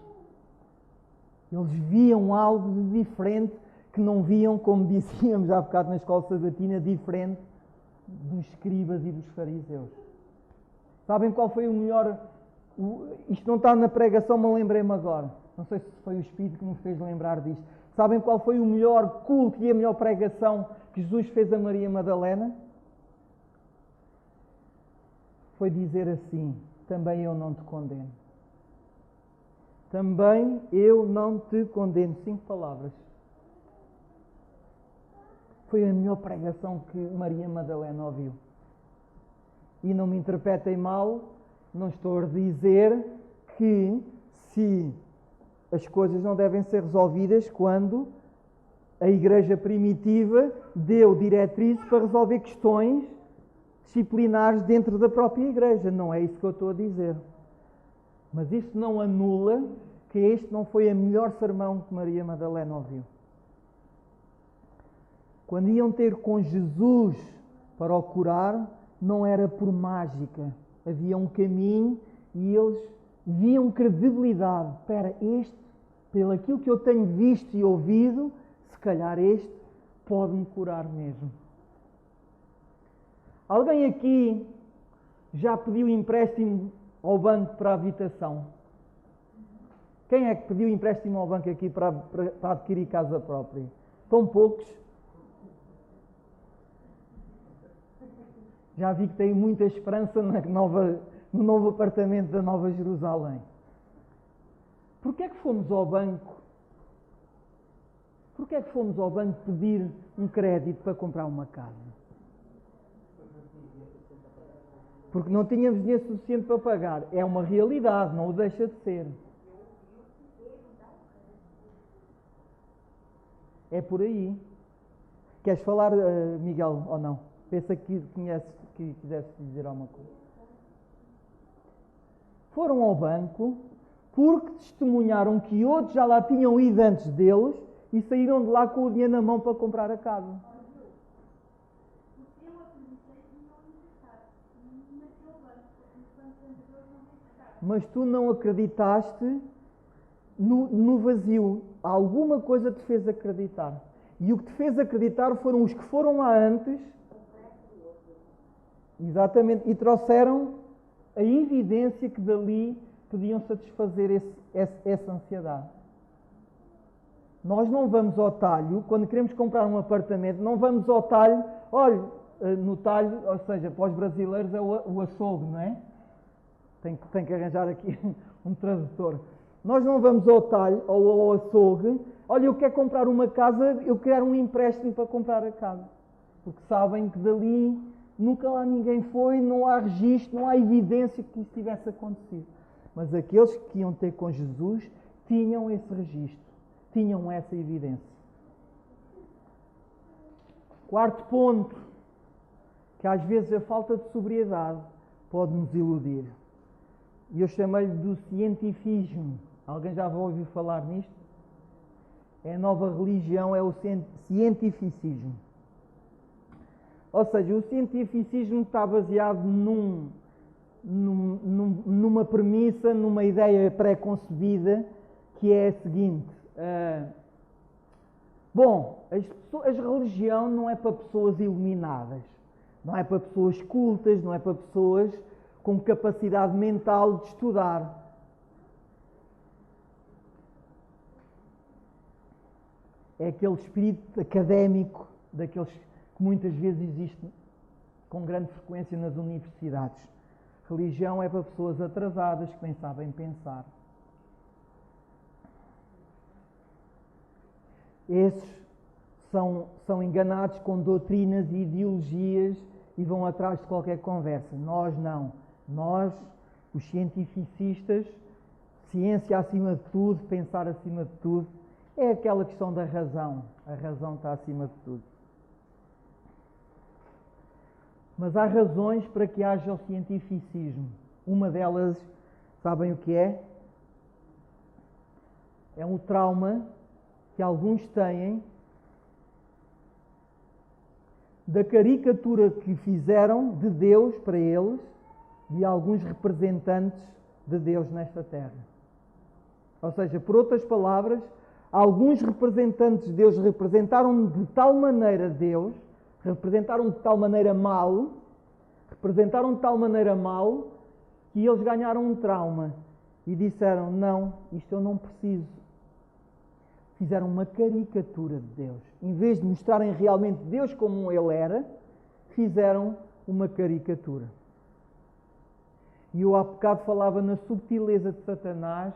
Eles viam algo de diferente que não viam, como dizíamos há bocado na escola sabatina, diferente dos escribas e dos fariseus. Sabem qual foi o melhor? Isto não está na pregação, mas lembrei-me agora. Não sei se foi o Espírito que me fez lembrar disto. Sabem qual foi o melhor culto e a melhor pregação que Jesus fez a Maria Madalena? Foi dizer assim: também eu não te condeno. Também eu não te condeno. 5 palavras. Foi a melhor pregação que Maria Madalena ouviu. E não me interpretem mal, não estou a dizer que se as coisas não devem ser resolvidas quando a Igreja primitiva deu diretrizes para resolver questões disciplinares dentro da própria Igreja. Não é isso que eu estou a dizer. Mas isso não anula que este não foi o melhor sermão que Maria Madalena ouviu. Quando iam ter com Jesus para o curar, não era por mágica. Havia um caminho e eles viam credibilidade. Espera, pelo aquilo que eu tenho visto e ouvido, se calhar este pode-me curar mesmo. Alguém aqui já pediu empréstimo ao banco para a habitação? Quem é que pediu empréstimo ao banco aqui para adquirir casa própria? Tão poucos. Já vi que tem muita esperança no novo apartamento da Nova Jerusalém. Porquê é que fomos ao banco? Porquê é que fomos ao banco pedir um crédito para comprar uma casa? Porque não tínhamos dinheiro suficiente para pagar. É uma realidade, não o deixa de ser. É por aí. Queres falar, Miguel, ou não? Pensa que quisesse dizer alguma coisa. Foram ao banco porque testemunharam que outros já lá tinham ido antes deles e saíram de lá com o dinheiro na mão para comprar a casa. Mas tu não acreditaste no vazio. Alguma coisa te fez acreditar. E o que te fez acreditar foram os que foram lá antes. Exatamente. E trouxeram a evidência que dali podiam satisfazer essa ansiedade. Nós não vamos ao talho, quando queremos comprar um apartamento, não vamos ao talho, olha, no talho, ou seja, para os brasileiros é o açougue, não é? Tem que arranjar aqui um tradutor. Nós não vamos ao talho ou ao açougue, olha, eu quero comprar uma casa, eu quero um empréstimo para comprar a casa. Porque sabem que dali nunca lá ninguém foi, não há registro, não há evidência que isso tivesse acontecido. Mas aqueles que iam ter com Jesus tinham esse registro, tinham essa evidência. Quarto ponto, que às vezes a falta de sobriedade pode nos iludir. E eu chamei-lhe do cientificismo. Alguém já ouviu falar nisto? É a nova religião, é o cientificismo. Ou seja, o cientificismo está baseado numa premissa, numa ideia pré-concebida, que é a seguinte. A religião não é para pessoas iluminadas, não é para pessoas cultas, não é para pessoas com capacidade mental de estudar. É aquele espírito académico, daqueles que muitas vezes existe com grande frequência nas universidades. Religião é para pessoas atrasadas que nem sabem pensar. Esses são enganados com doutrinas e ideologias e vão atrás de qualquer conversa. Nós não. Nós, os cientificistas, ciência acima de tudo, pensar acima de tudo, é aquela questão da razão. A razão está acima de tudo. Mas há razões para que haja o cientificismo. Uma delas, sabem o que é? É um trauma que alguns têm da caricatura que fizeram de Deus para eles, de alguns representantes de Deus nesta terra. Ou seja, por outras palavras, alguns representantes de Deus representaram de tal maneira Deus, representaram de tal maneira mal, que eles ganharam um trauma e disseram, não, isto eu não preciso. Fizeram uma caricatura de Deus. Em vez de mostrarem realmente Deus como Ele era, fizeram uma caricatura. E eu há bocado falava na subtileza de Satanás,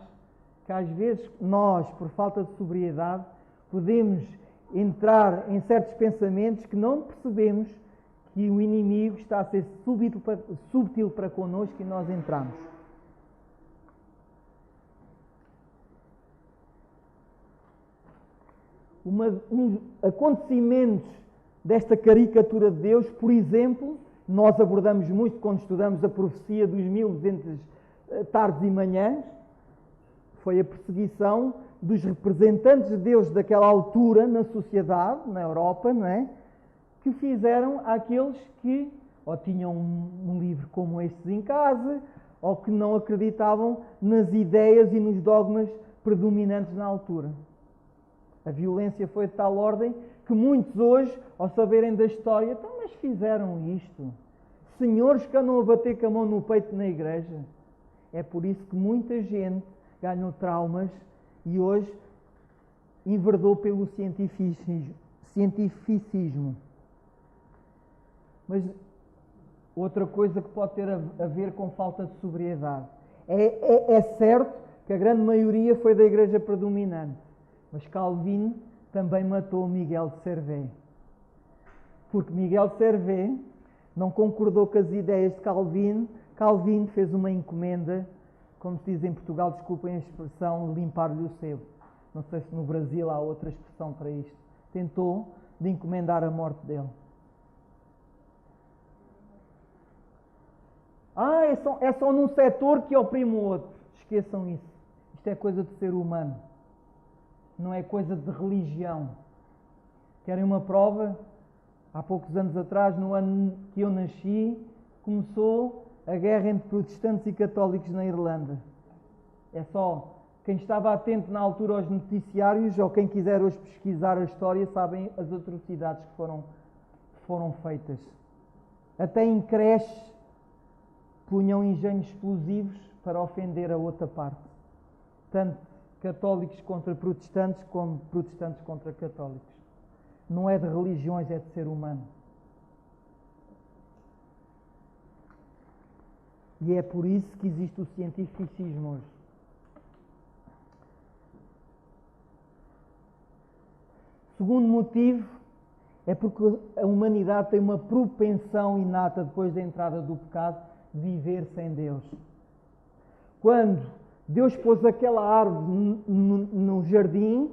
que às vezes nós, por falta de sobriedade, podemos entrar em certos pensamentos que não percebemos que o inimigo está a ser subtil para connosco e nós entramos. Acontecimentos desta caricatura de Deus, por exemplo, nós abordamos muito quando estudamos a profecia dos 1200 tardes e manhãs, foi a perseguição dos representantes de Deus daquela altura na sociedade, na Europa, não é? Que fizeram àqueles que ou tinham um livro como este em casa, ou que não acreditavam nas ideias e nos dogmas predominantes na altura. A violência foi de tal ordem que muitos hoje, ao saberem da história, então, mas fizeram isto. Senhores que andam a bater com a mão no peito na igreja. É por isso que muita gente ganhou traumas e hoje enverdou pelo cientificismo. Mas outra coisa que pode ter a ver com falta de sobriedade. É certo que a grande maioria foi da igreja predominante, mas Calvino também matou Miguel de Servet. Porque Miguel de Servet não concordou com as ideias de Calvino. Calvino fez uma encomenda, como se diz em Portugal, desculpem a expressão, limpar-lhe o sebo. Não sei se no Brasil há outra expressão para isto. Tentou de encomendar a morte dele. É só num setor que oprime o outro. Esqueçam isso. Isto é coisa de ser humano. Não é coisa de religião. Querem uma prova? Há poucos anos atrás, no ano que eu nasci, começou a guerra entre protestantes e católicos na Irlanda. É só quem estava atento na altura aos noticiários, ou quem quiser hoje pesquisar a história, sabem as atrocidades que foram feitas. Até em creches punham engenhos explosivos para ofender a outra parte. Tanto católicos contra protestantes, como protestantes contra católicos. Não é de religiões, é de ser humano. E é por isso que existe o cientificismo hoje. Segundo motivo, é porque a humanidade tem uma propensão inata, depois da entrada do pecado, de viver sem Deus. Quando Deus pôs aquela árvore no jardim,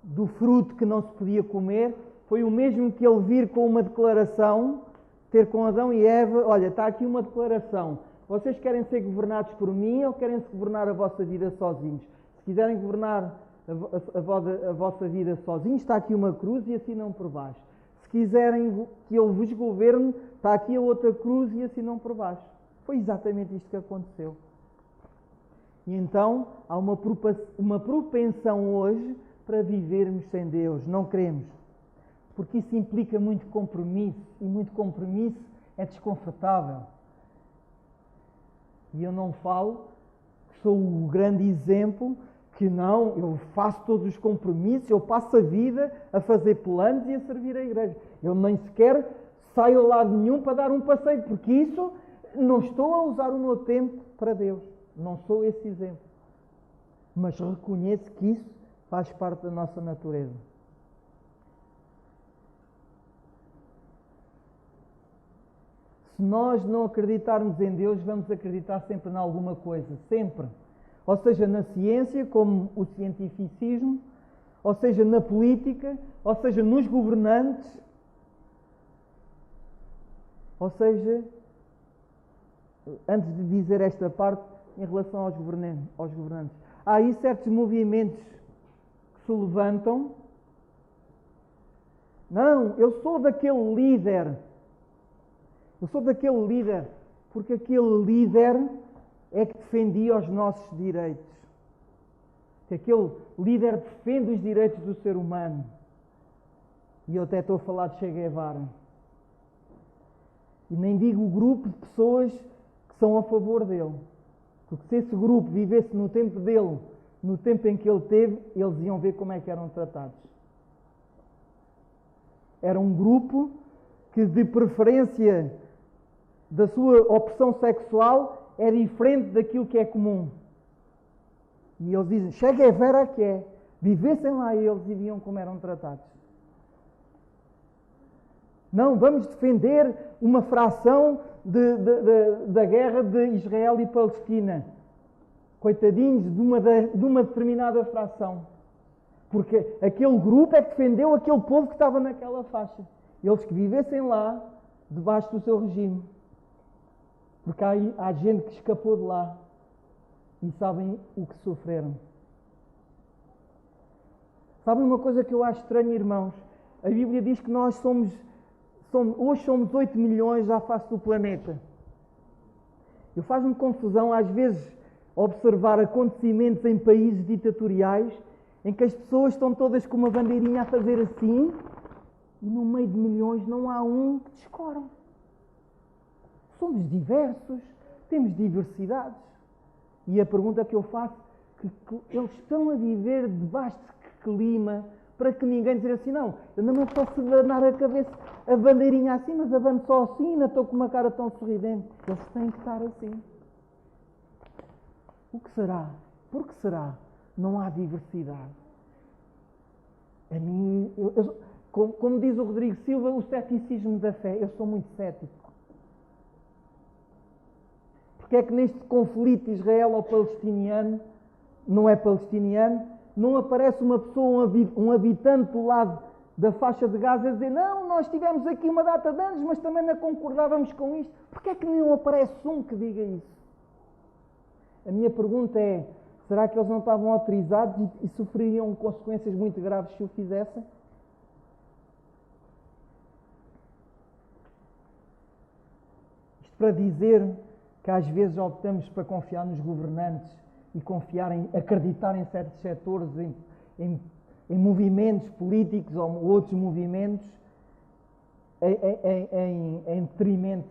do fruto que não se podia comer, foi o mesmo que ele vir com uma declaração, ter com Adão e Eva, olha, está aqui uma declaração, vocês querem ser governados por mim ou querem-se governar a vossa vida sozinhos? Se quiserem governar a vossa vida sozinhos, está aqui uma cruz e assinam por baixo. Se quiserem que eu vos governe, está aqui a outra cruz e assinam por baixo. Foi exatamente isto que aconteceu. E então há uma propensão hoje para vivermos sem Deus. Não queremos. Porque isso implica muito compromisso. E muito compromisso é desconfortável. E eu não falo que sou o grande exemplo, que não, eu faço todos os compromissos, eu passo a vida a fazer planos e a servir a igreja. Eu nem sequer saio a lado nenhum para dar um passeio, porque isso não estou a usar o meu tempo para Deus. Não sou esse exemplo. Mas reconheço que isso faz parte da nossa natureza. Se nós não acreditarmos em Deus, vamos acreditar sempre em alguma coisa. Sempre. Ou seja, na ciência, como o cientificismo, ou seja, na política, ou seja, nos governantes, ou seja, antes de dizer esta parte, em relação aos governantes. Há aí certos movimentos que se levantam. Não, eu sou daquele líder. Eu sou daquele líder, porque aquele líder é que defendia os nossos direitos. Que aquele líder defende os direitos do ser humano. E eu até estou a falar de Che Guevara. E nem digo o grupo de pessoas que são a favor dele. Porque se esse grupo vivesse no tempo dele, no tempo em que ele teve, eles iam ver como é que eram tratados. Era um grupo que, de preferência da sua opção sexual, é diferente daquilo que é comum. E eles dizem, Che Guevara que é. Vivessem lá eles e viam como eram tratados. Não, vamos defender uma fração da guerra de Israel e Palestina. Coitadinhos de uma determinada fração. Porque aquele grupo é que defendeu aquele povo que estava naquela faixa. Eles que vivessem lá, debaixo do seu regime. Porque há gente que escapou de lá e sabem o que sofreram. Sabem uma coisa que eu acho estranha, irmãos? A Bíblia diz que nós hoje somos 8 milhões à face do planeta. Eu faz-me confusão, às vezes, observar acontecimentos em países ditatoriais em que as pessoas estão todas com uma bandeirinha a fazer assim E no meio de milhões não há um que discorde. Somos diversos, temos diversidades. E a pergunta que eu faço, que eles estão a viver debaixo de que clima, para que ninguém dizer assim, não, eu não posso abanar a cabeça, a bandeirinha assim, mas abano só assim, não estou com uma cara tão sorridente. Eles têm que estar assim. O que será? Por que será? Não há diversidade. A mim, como diz o Rodrigo Silva, o ceticismo da fé, eu sou muito cético. Porque é que neste conflito israelo-palestiniano, não é palestiniano, não aparece uma pessoa, um habitante do lado da faixa de Gaza a dizer, não, nós tivemos aqui uma data de anos, mas também não concordávamos com isto. Porque é que não aparece um que diga isso? A minha pergunta é, será que eles não estavam autorizados e sofreriam consequências muito graves se o fizessem? Isto para dizer que às vezes optamos para confiar nos governantes e acreditar em certos setores, em movimentos políticos ou outros movimentos, em detrimento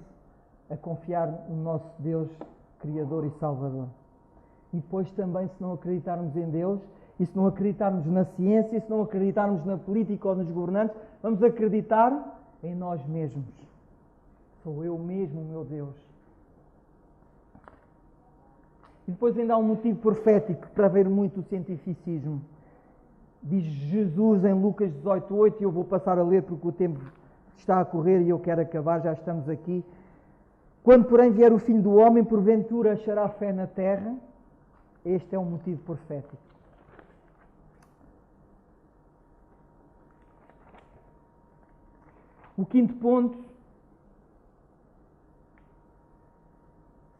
a confiar no nosso Deus Criador e Salvador. E depois também, se não acreditarmos em Deus, e se não acreditarmos na ciência, e se não acreditarmos na política ou nos governantes, vamos acreditar em nós mesmos. Sou eu mesmo o meu Deus. E depois ainda há um motivo profético para ver muito o cientificismo. Diz Jesus em Lucas 18:8, e eu vou passar a ler porque o tempo está a correr e eu quero acabar, já estamos aqui. Quando, porém, vier o Filho do Homem, porventura achará fé na terra? Este é um motivo profético. O quinto ponto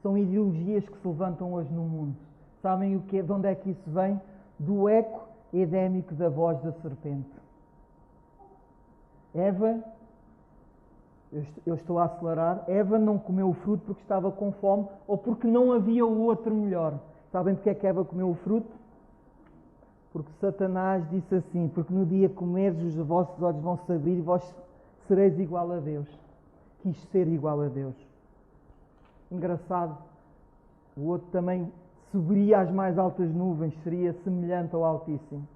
são ideologias que se levantam hoje no mundo. Sabem de onde é que isso vem? Do eco edémico da voz da serpente. Eva, eu estou a acelerar, Eva não comeu o fruto porque estava com fome ou porque não havia o outro melhor. Sabem porque é que Eva comeu o fruto? Porque Satanás disse assim, porque no dia que comeres os vossos olhos vão se abrir e vós sereis igual a Deus. Quis ser igual a Deus. Engraçado, o outro também subiria às mais altas nuvens, seria semelhante ao Altíssimo.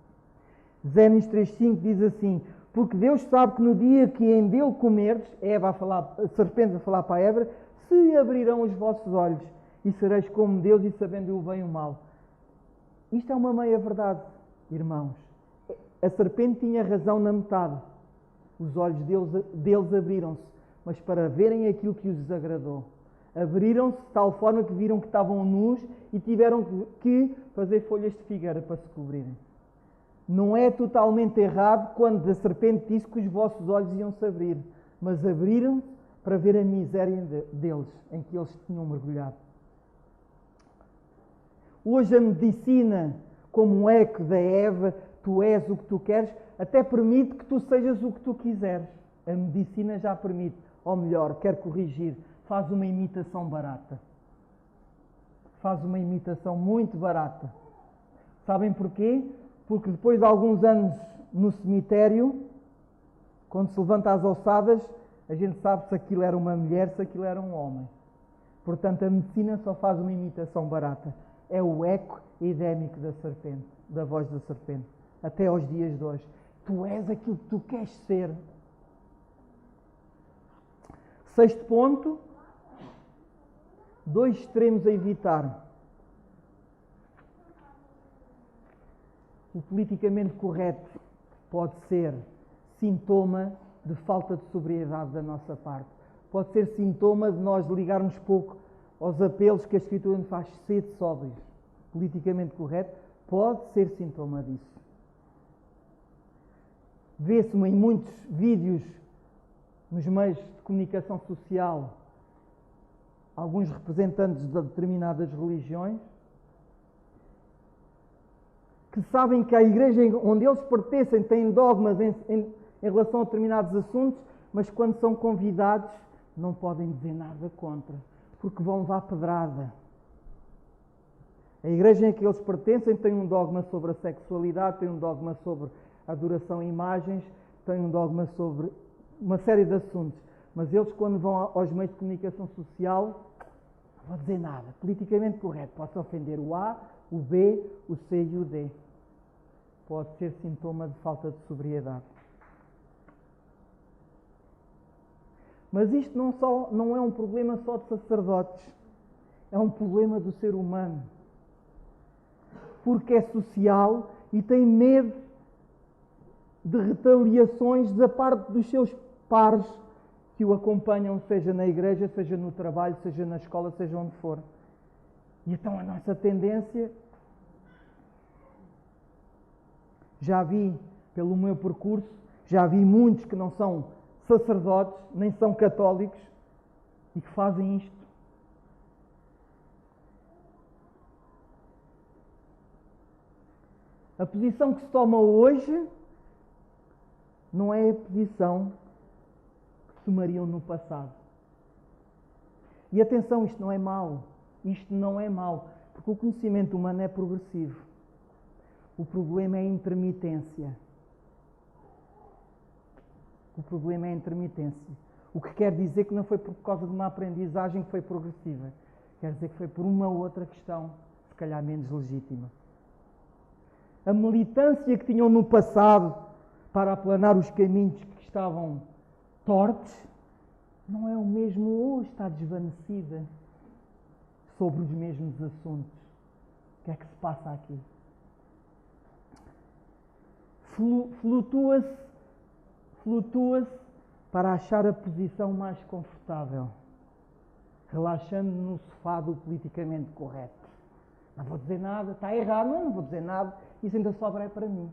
Gênesis 3:5 diz assim, porque Deus sabe que no dia que em dele comerdes, a serpente a falar para a Eva, se abrirão os vossos olhos e sereis como Deus e sabendo o bem e o mal. Isto é uma meia verdade, irmãos. A serpente tinha razão na metade. Os olhos deles abriram-se, mas para verem aquilo que os desagradou. Abriram-se de tal forma que viram que estavam nus e tiveram que fazer folhas de figueira para se cobrirem. Não é totalmente errado quando a serpente disse que os vossos olhos iam se abrir, mas abriram-se para ver a miséria deles, em que eles tinham mergulhado. Hoje a medicina, como um eco da Eva, tu és o que tu queres, até permite que tu sejas o que tu quiseres. A medicina já permite, ou melhor, quer corrigir, faz uma imitação barata. Faz uma imitação muito barata. Sabem porquê? Porque depois de alguns anos no cemitério, quando se levanta as ossadas, a gente sabe se aquilo era uma mulher, se aquilo era um homem. Portanto, a medicina só faz uma imitação barata. É o eco edémico da serpente, da voz da serpente, até aos dias de hoje. Tu és aquilo que tu queres ser. Sexto ponto, 2 extremos a evitar. O politicamente correto pode ser sintoma de falta de sobriedade da nossa parte. Pode ser sintoma de nós ligarmos pouco aos apelos que a Escritura nos faz ser sóbrios. Politicamente correto pode ser sintoma disso. Vê-se em muitos vídeos nos meios de comunicação social alguns representantes de determinadas religiões que sabem que a igreja onde eles pertencem tem dogmas em relação a determinados assuntos, mas quando são convidados não podem dizer nada contra, porque vão levar pedrada. A igreja em que eles pertencem tem um dogma sobre a sexualidade, tem um dogma sobre a adoração a imagens, tem um dogma sobre uma série de assuntos. Mas eles, quando vão aos meios de comunicação social, não vou dizer nada. Politicamente correto. Posso ofender o A, o B, o C e o D. Pode ser sintoma de falta de sobriedade. Mas isto não é um problema só de sacerdotes. É um problema do ser humano. Porque é social e tem medo de retaliações da parte dos seus pares que o acompanham, seja na igreja, seja no trabalho, seja na escola, seja onde for. E então a nossa tendência, já vi pelo meu percurso, já vi muitos que não são sacerdotes, nem são católicos, e que fazem isto. A posição que se toma hoje não é a posição que tomariam no passado. E atenção, isto não é mau. Isto não é mau, porque o conhecimento humano é progressivo. O problema é a intermitência. O problema é a intermitência. O que quer dizer que não foi por causa de uma aprendizagem que foi progressiva. Quer dizer que foi por uma outra questão, se calhar menos legítima. A militância que tinham no passado para aplanar os caminhos que estavam tortos, não é o mesmo hoje, está desvanecida sobre os mesmos assuntos. O que é que se passa aqui? Flutua-se para achar a posição mais confortável, relaxando no sofá do politicamente correto. Não vou dizer nada, está errado, não vou dizer nada, isso ainda sobra é para mim.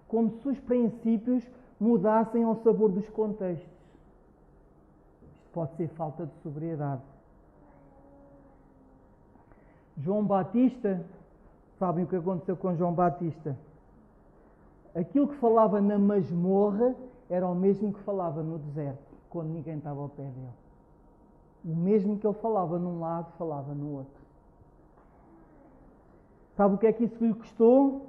Como se os princípios mudassem ao sabor dos contextos. Isto pode ser falta de sobriedade. João Batista, sabem o que aconteceu com João Batista? Aquilo que falava na masmorra era o mesmo que falava no deserto, quando ninguém estava ao pé dele. O mesmo que ele falava num lado, falava no outro. Sabe o que é que isso lhe custou?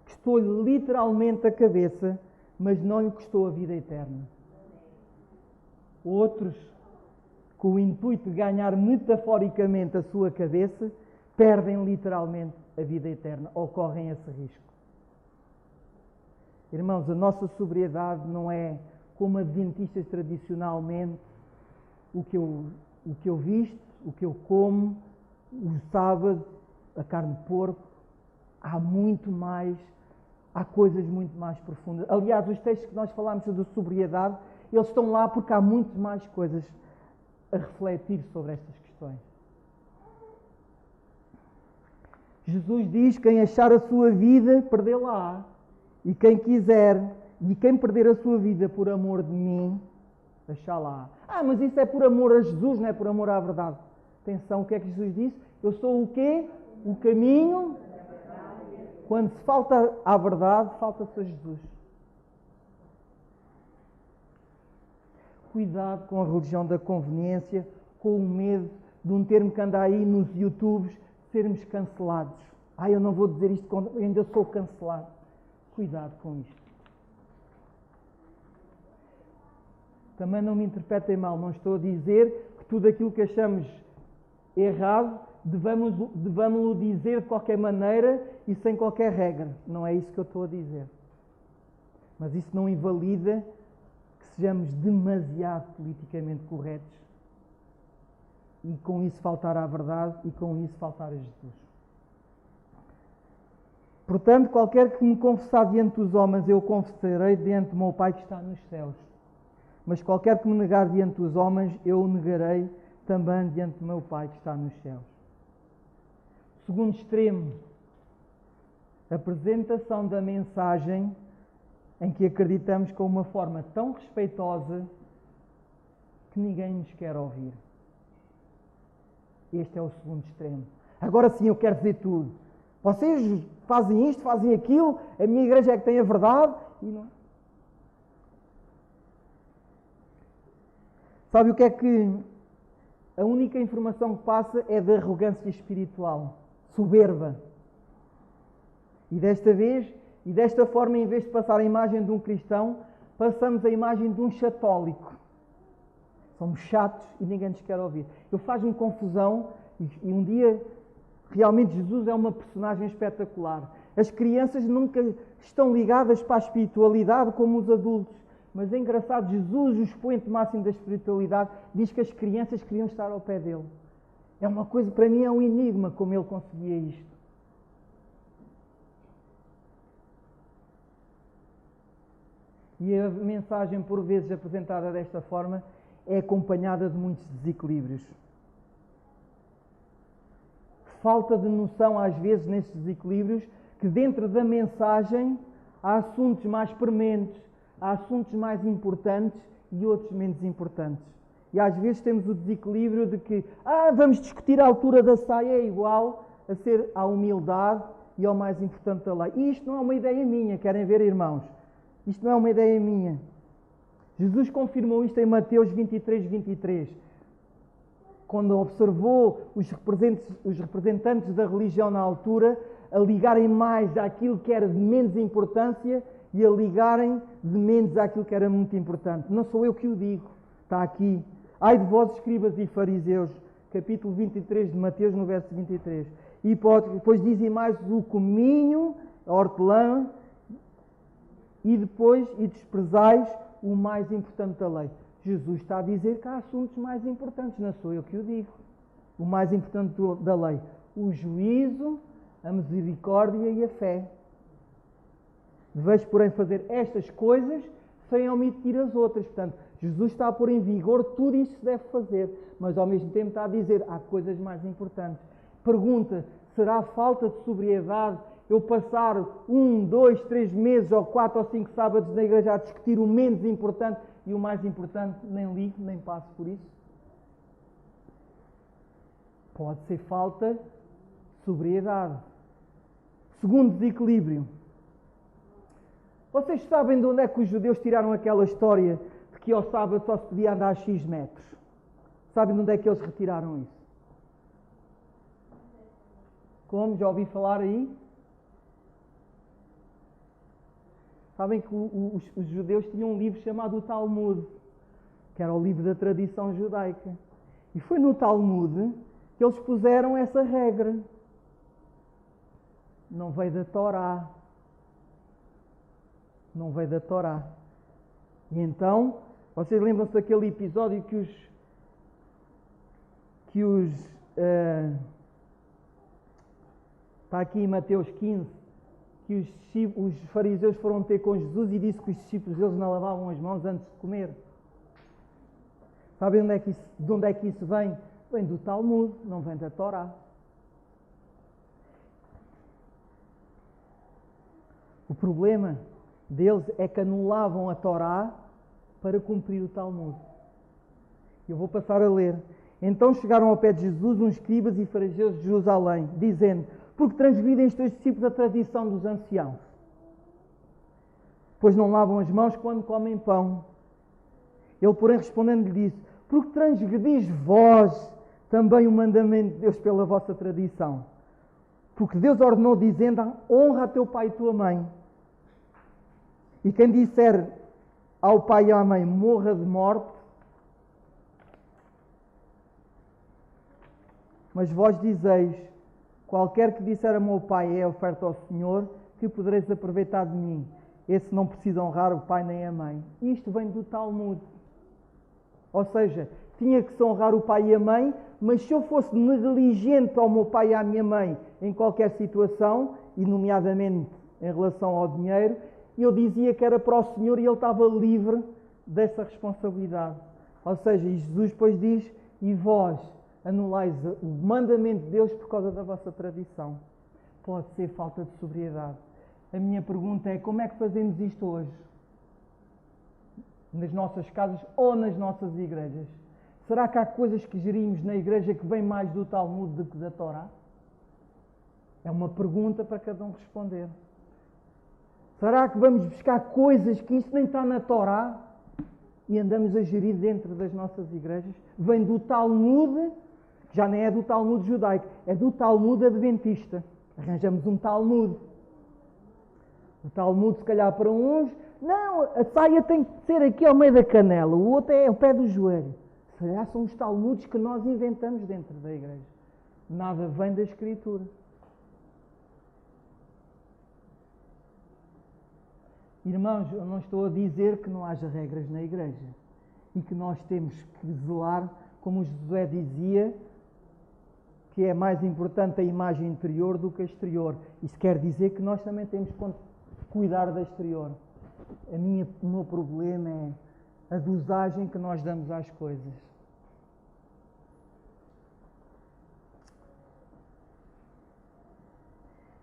Custou-lhe literalmente a cabeça, mas não lhe custou a vida eterna. Outros, com o intuito de ganhar metaforicamente a sua cabeça, perdem literalmente a vida eterna, ou correm esse risco. Irmãos, a nossa sobriedade não é como adventistas tradicionalmente, o que eu visto, o que eu como, o sábado, a carne de porco. Há muito mais, há coisas muito mais profundas. Aliás, os textos que nós falámos sobre sobriedade, eles estão lá porque há muito mais coisas a refletir sobre estas questões. Jesus diz: quem achar a sua vida, perdê-la-á. E quem quiser, e quem perder a sua vida por amor de mim, achá-la. Mas isso é por amor a Jesus, não é por amor à verdade. Atenção, o que é que Jesus disse? Eu sou o quê? O caminho. Quando se falta à verdade, falta-se a Jesus. Cuidado com a religião da conveniência, com o medo de um termo que anda aí nos YouTubes, sermos cancelados. Eu não vou dizer isto, eu ainda sou cancelado. Cuidado com isto. Também não me interpretem mal, não estou a dizer que tudo aquilo que achamos errado devamos-lo dizer de qualquer maneira e sem qualquer regra. Não é isso que eu estou a dizer. Mas isso não invalida que sejamos demasiado politicamente corretos e com isso faltar à verdade e com isso faltar a Jesus. Portanto, qualquer que me confessar diante dos homens, eu confessarei diante do meu Pai que está nos céus. Mas qualquer que me negar diante dos homens, eu o negarei também diante do meu Pai que está nos céus. Segundo extremo, a apresentação da mensagem em que acreditamos com uma forma tão respeitosa que ninguém nos quer ouvir. Este é o segundo extremo. Agora sim, eu quero dizer tudo. Vocês fazem isto, fazem aquilo, a minha igreja é que tem a verdade. E não... Sabe o que é que a única informação que passa é de arrogância espiritual, soberba. E desta vez E desta forma, em vez de passar a imagem de um cristão, passamos a imagem de um chatólico. Somos chatos e ninguém nos quer ouvir. Eu faz-me confusão e um dia, realmente, Jesus é uma personagem espetacular. As crianças nunca estão ligadas para a espiritualidade como os adultos. Mas é engraçado, Jesus, o expoente máximo da espiritualidade, diz que as crianças queriam estar ao pé dele. É uma coisa, para mim, é um enigma como ele conseguia isto. E a mensagem, por vezes apresentada desta forma, é acompanhada de muitos desequilíbrios. Falta de noção, às vezes, nestes desequilíbrios, que dentro da mensagem há assuntos mais prementes, há assuntos mais importantes e outros menos importantes. E às vezes temos o desequilíbrio de que vamos discutir a altura da saia, é igual a ser à humildade e ao mais importante da lei. E isto não é uma ideia minha, querem ver, irmãos? Isto não é uma ideia minha. Jesus confirmou isto em Mateus 23, 23. Quando observou os representantes da religião na altura a ligarem mais àquilo que era de menos importância e a ligarem de menos àquilo que era muito importante. Não sou eu que o digo, está aqui. Ai de vós, escribas e fariseus, capítulo 23 de Mateus, no verso 23. E depois dizem mais o cominho, a hortelã, e depois desprezais o mais importante da lei. Jesus está a dizer que há assuntos mais importantes, não sou eu que o digo. O mais importante da lei, o juízo, a misericórdia e a fé. Deveis, porém, fazer estas coisas sem omitir as outras. Portanto, Jesus está a pôr em vigor tudo isto que se deve fazer, mas ao mesmo tempo está a dizer há coisas mais importantes. Pergunta, será falta de sobriedade eu passar 1, 2, 3 meses ou 4 ou 5 sábados na igreja a discutir o menos importante e o mais importante nem ligo, nem passo por isso? Pode ser falta de sobriedade. Segundo desequilíbrio. Vocês sabem de onde é que os judeus tiraram aquela história de que ao sábado só se podia andar a X metros? Sabem de onde é que eles retiraram isso? Como? Já ouvi falar aí? Sabem que os judeus tinham um livro chamado o Talmud, que era o livro da tradição judaica. E foi no Talmud que eles puseram essa regra. Não veio da Torá. Não veio da Torá. E então, vocês lembram-se daquele episódio está aqui em Mateus 15, que os fariseus foram ter com Jesus e disse que os discípulos deles não lavavam as mãos antes de comer. Sabem de onde é que isso vem? Vem do Talmud, não vem da Torá. O problema deles é que anulavam a Torá para cumprir o Talmud. Eu vou passar a ler. Então chegaram ao pé de Jesus uns escribas e fariseus de Jerusalém, dizendo: porque transgridem os teus discípulos a tradição dos anciãos, pois não lavam as mãos quando comem pão. Ele, porém, respondendo, lhe disse: porque transgredis vós também o mandamento de Deus pela vossa tradição. Porque Deus ordenou, dizendo: honra a teu pai e tua mãe. E quem disser ao pai e à mãe, morra de morte, mas vós dizeis: qualquer que disser a meu pai é oferta ao Senhor, que podereis aproveitar de mim. Esse não precisa honrar o pai nem a mãe. Isto vem do Talmud. Ou seja, tinha que se honrar o pai e a mãe, mas se eu fosse negligente ao meu pai e à minha mãe em qualquer situação, e nomeadamente em relação ao dinheiro, eu dizia que era para o Senhor e ele estava livre dessa responsabilidade. Ou seja, Jesus depois diz: e vós anulais o mandamento de Deus por causa da vossa tradição. Pode ser falta de sobriedade. A minha pergunta é: como é que fazemos isto hoje? Nas nossas casas ou nas nossas igrejas? Será que há coisas que gerimos na igreja que vêm mais do Talmud do que da Torá? É uma pergunta para cada um responder. Será que vamos buscar coisas que isto nem está na Torá e andamos a gerir dentro das nossas igrejas? Vem do Talmud, já nem é do Talmud judaico, é do Talmud adventista. Arranjamos um Talmud. O Talmud, se calhar, para uns, não, a saia tem que ser aqui ao meio da canela, o outro é ao pé do joelho. Se calhar são os Talmudes que nós inventamos dentro da igreja. Nada vem da Escritura. Irmãos, eu não estou a dizer que não haja regras na igreja e que nós temos que zelar, como Josué dizia, que é mais importante a imagem interior do que a exterior. Isso quer dizer que nós também temos que cuidar da exterior. O meu problema é a dosagem que nós damos às coisas.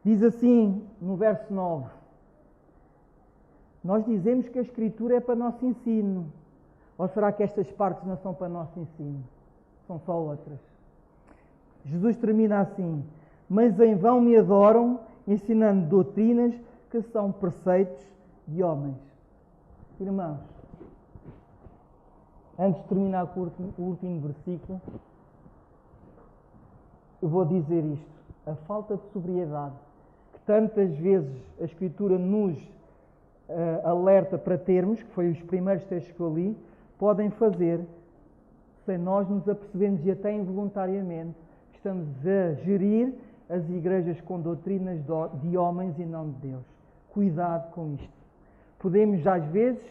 Diz assim no verso 9: nós dizemos que a Escritura é para nosso ensino. Ou será que estas partes não são para nosso ensino? São só outras. Jesus termina assim: mas em vão me adoram, ensinando doutrinas que são preceitos de homens. Irmãos, antes de terminar o último versículo, eu vou dizer isto: a falta de sobriedade que tantas vezes a Escritura nos alerta para termos, que foi os primeiros textos que eu li, podem fazer, sem nós nos apercebermos e até involuntariamente, que estamos a gerir as igrejas com doutrinas de homens e não de Deus. Cuidado com isto. Podemos, às vezes,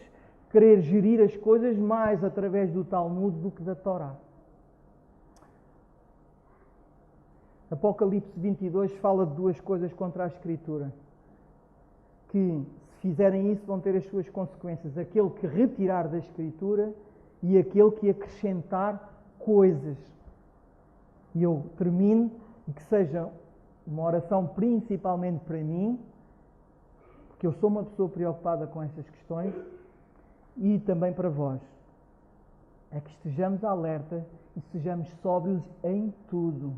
querer gerir as coisas mais através do Talmud do que da Torá. Apocalipse 22 fala de duas coisas contra a Escritura, que, se fizerem isso, vão ter as suas consequências. Aquele que retirar da Escritura e aquele que acrescentar coisas. E eu termino, e que seja uma oração principalmente para mim, porque eu sou uma pessoa preocupada com essas questões, e também para vós. É que estejamos alerta e sejamos sóbrios em tudo.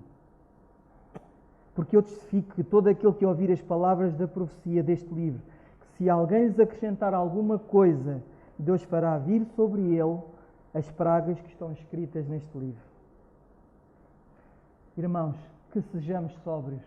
Porque eu testifico que todo aquele que ouvir as palavras da profecia deste livro, que se alguém lhes acrescentar alguma coisa, Deus fará vir sobre ele as pragas que estão escritas neste livro. Irmãos, que sejamos sóbrios.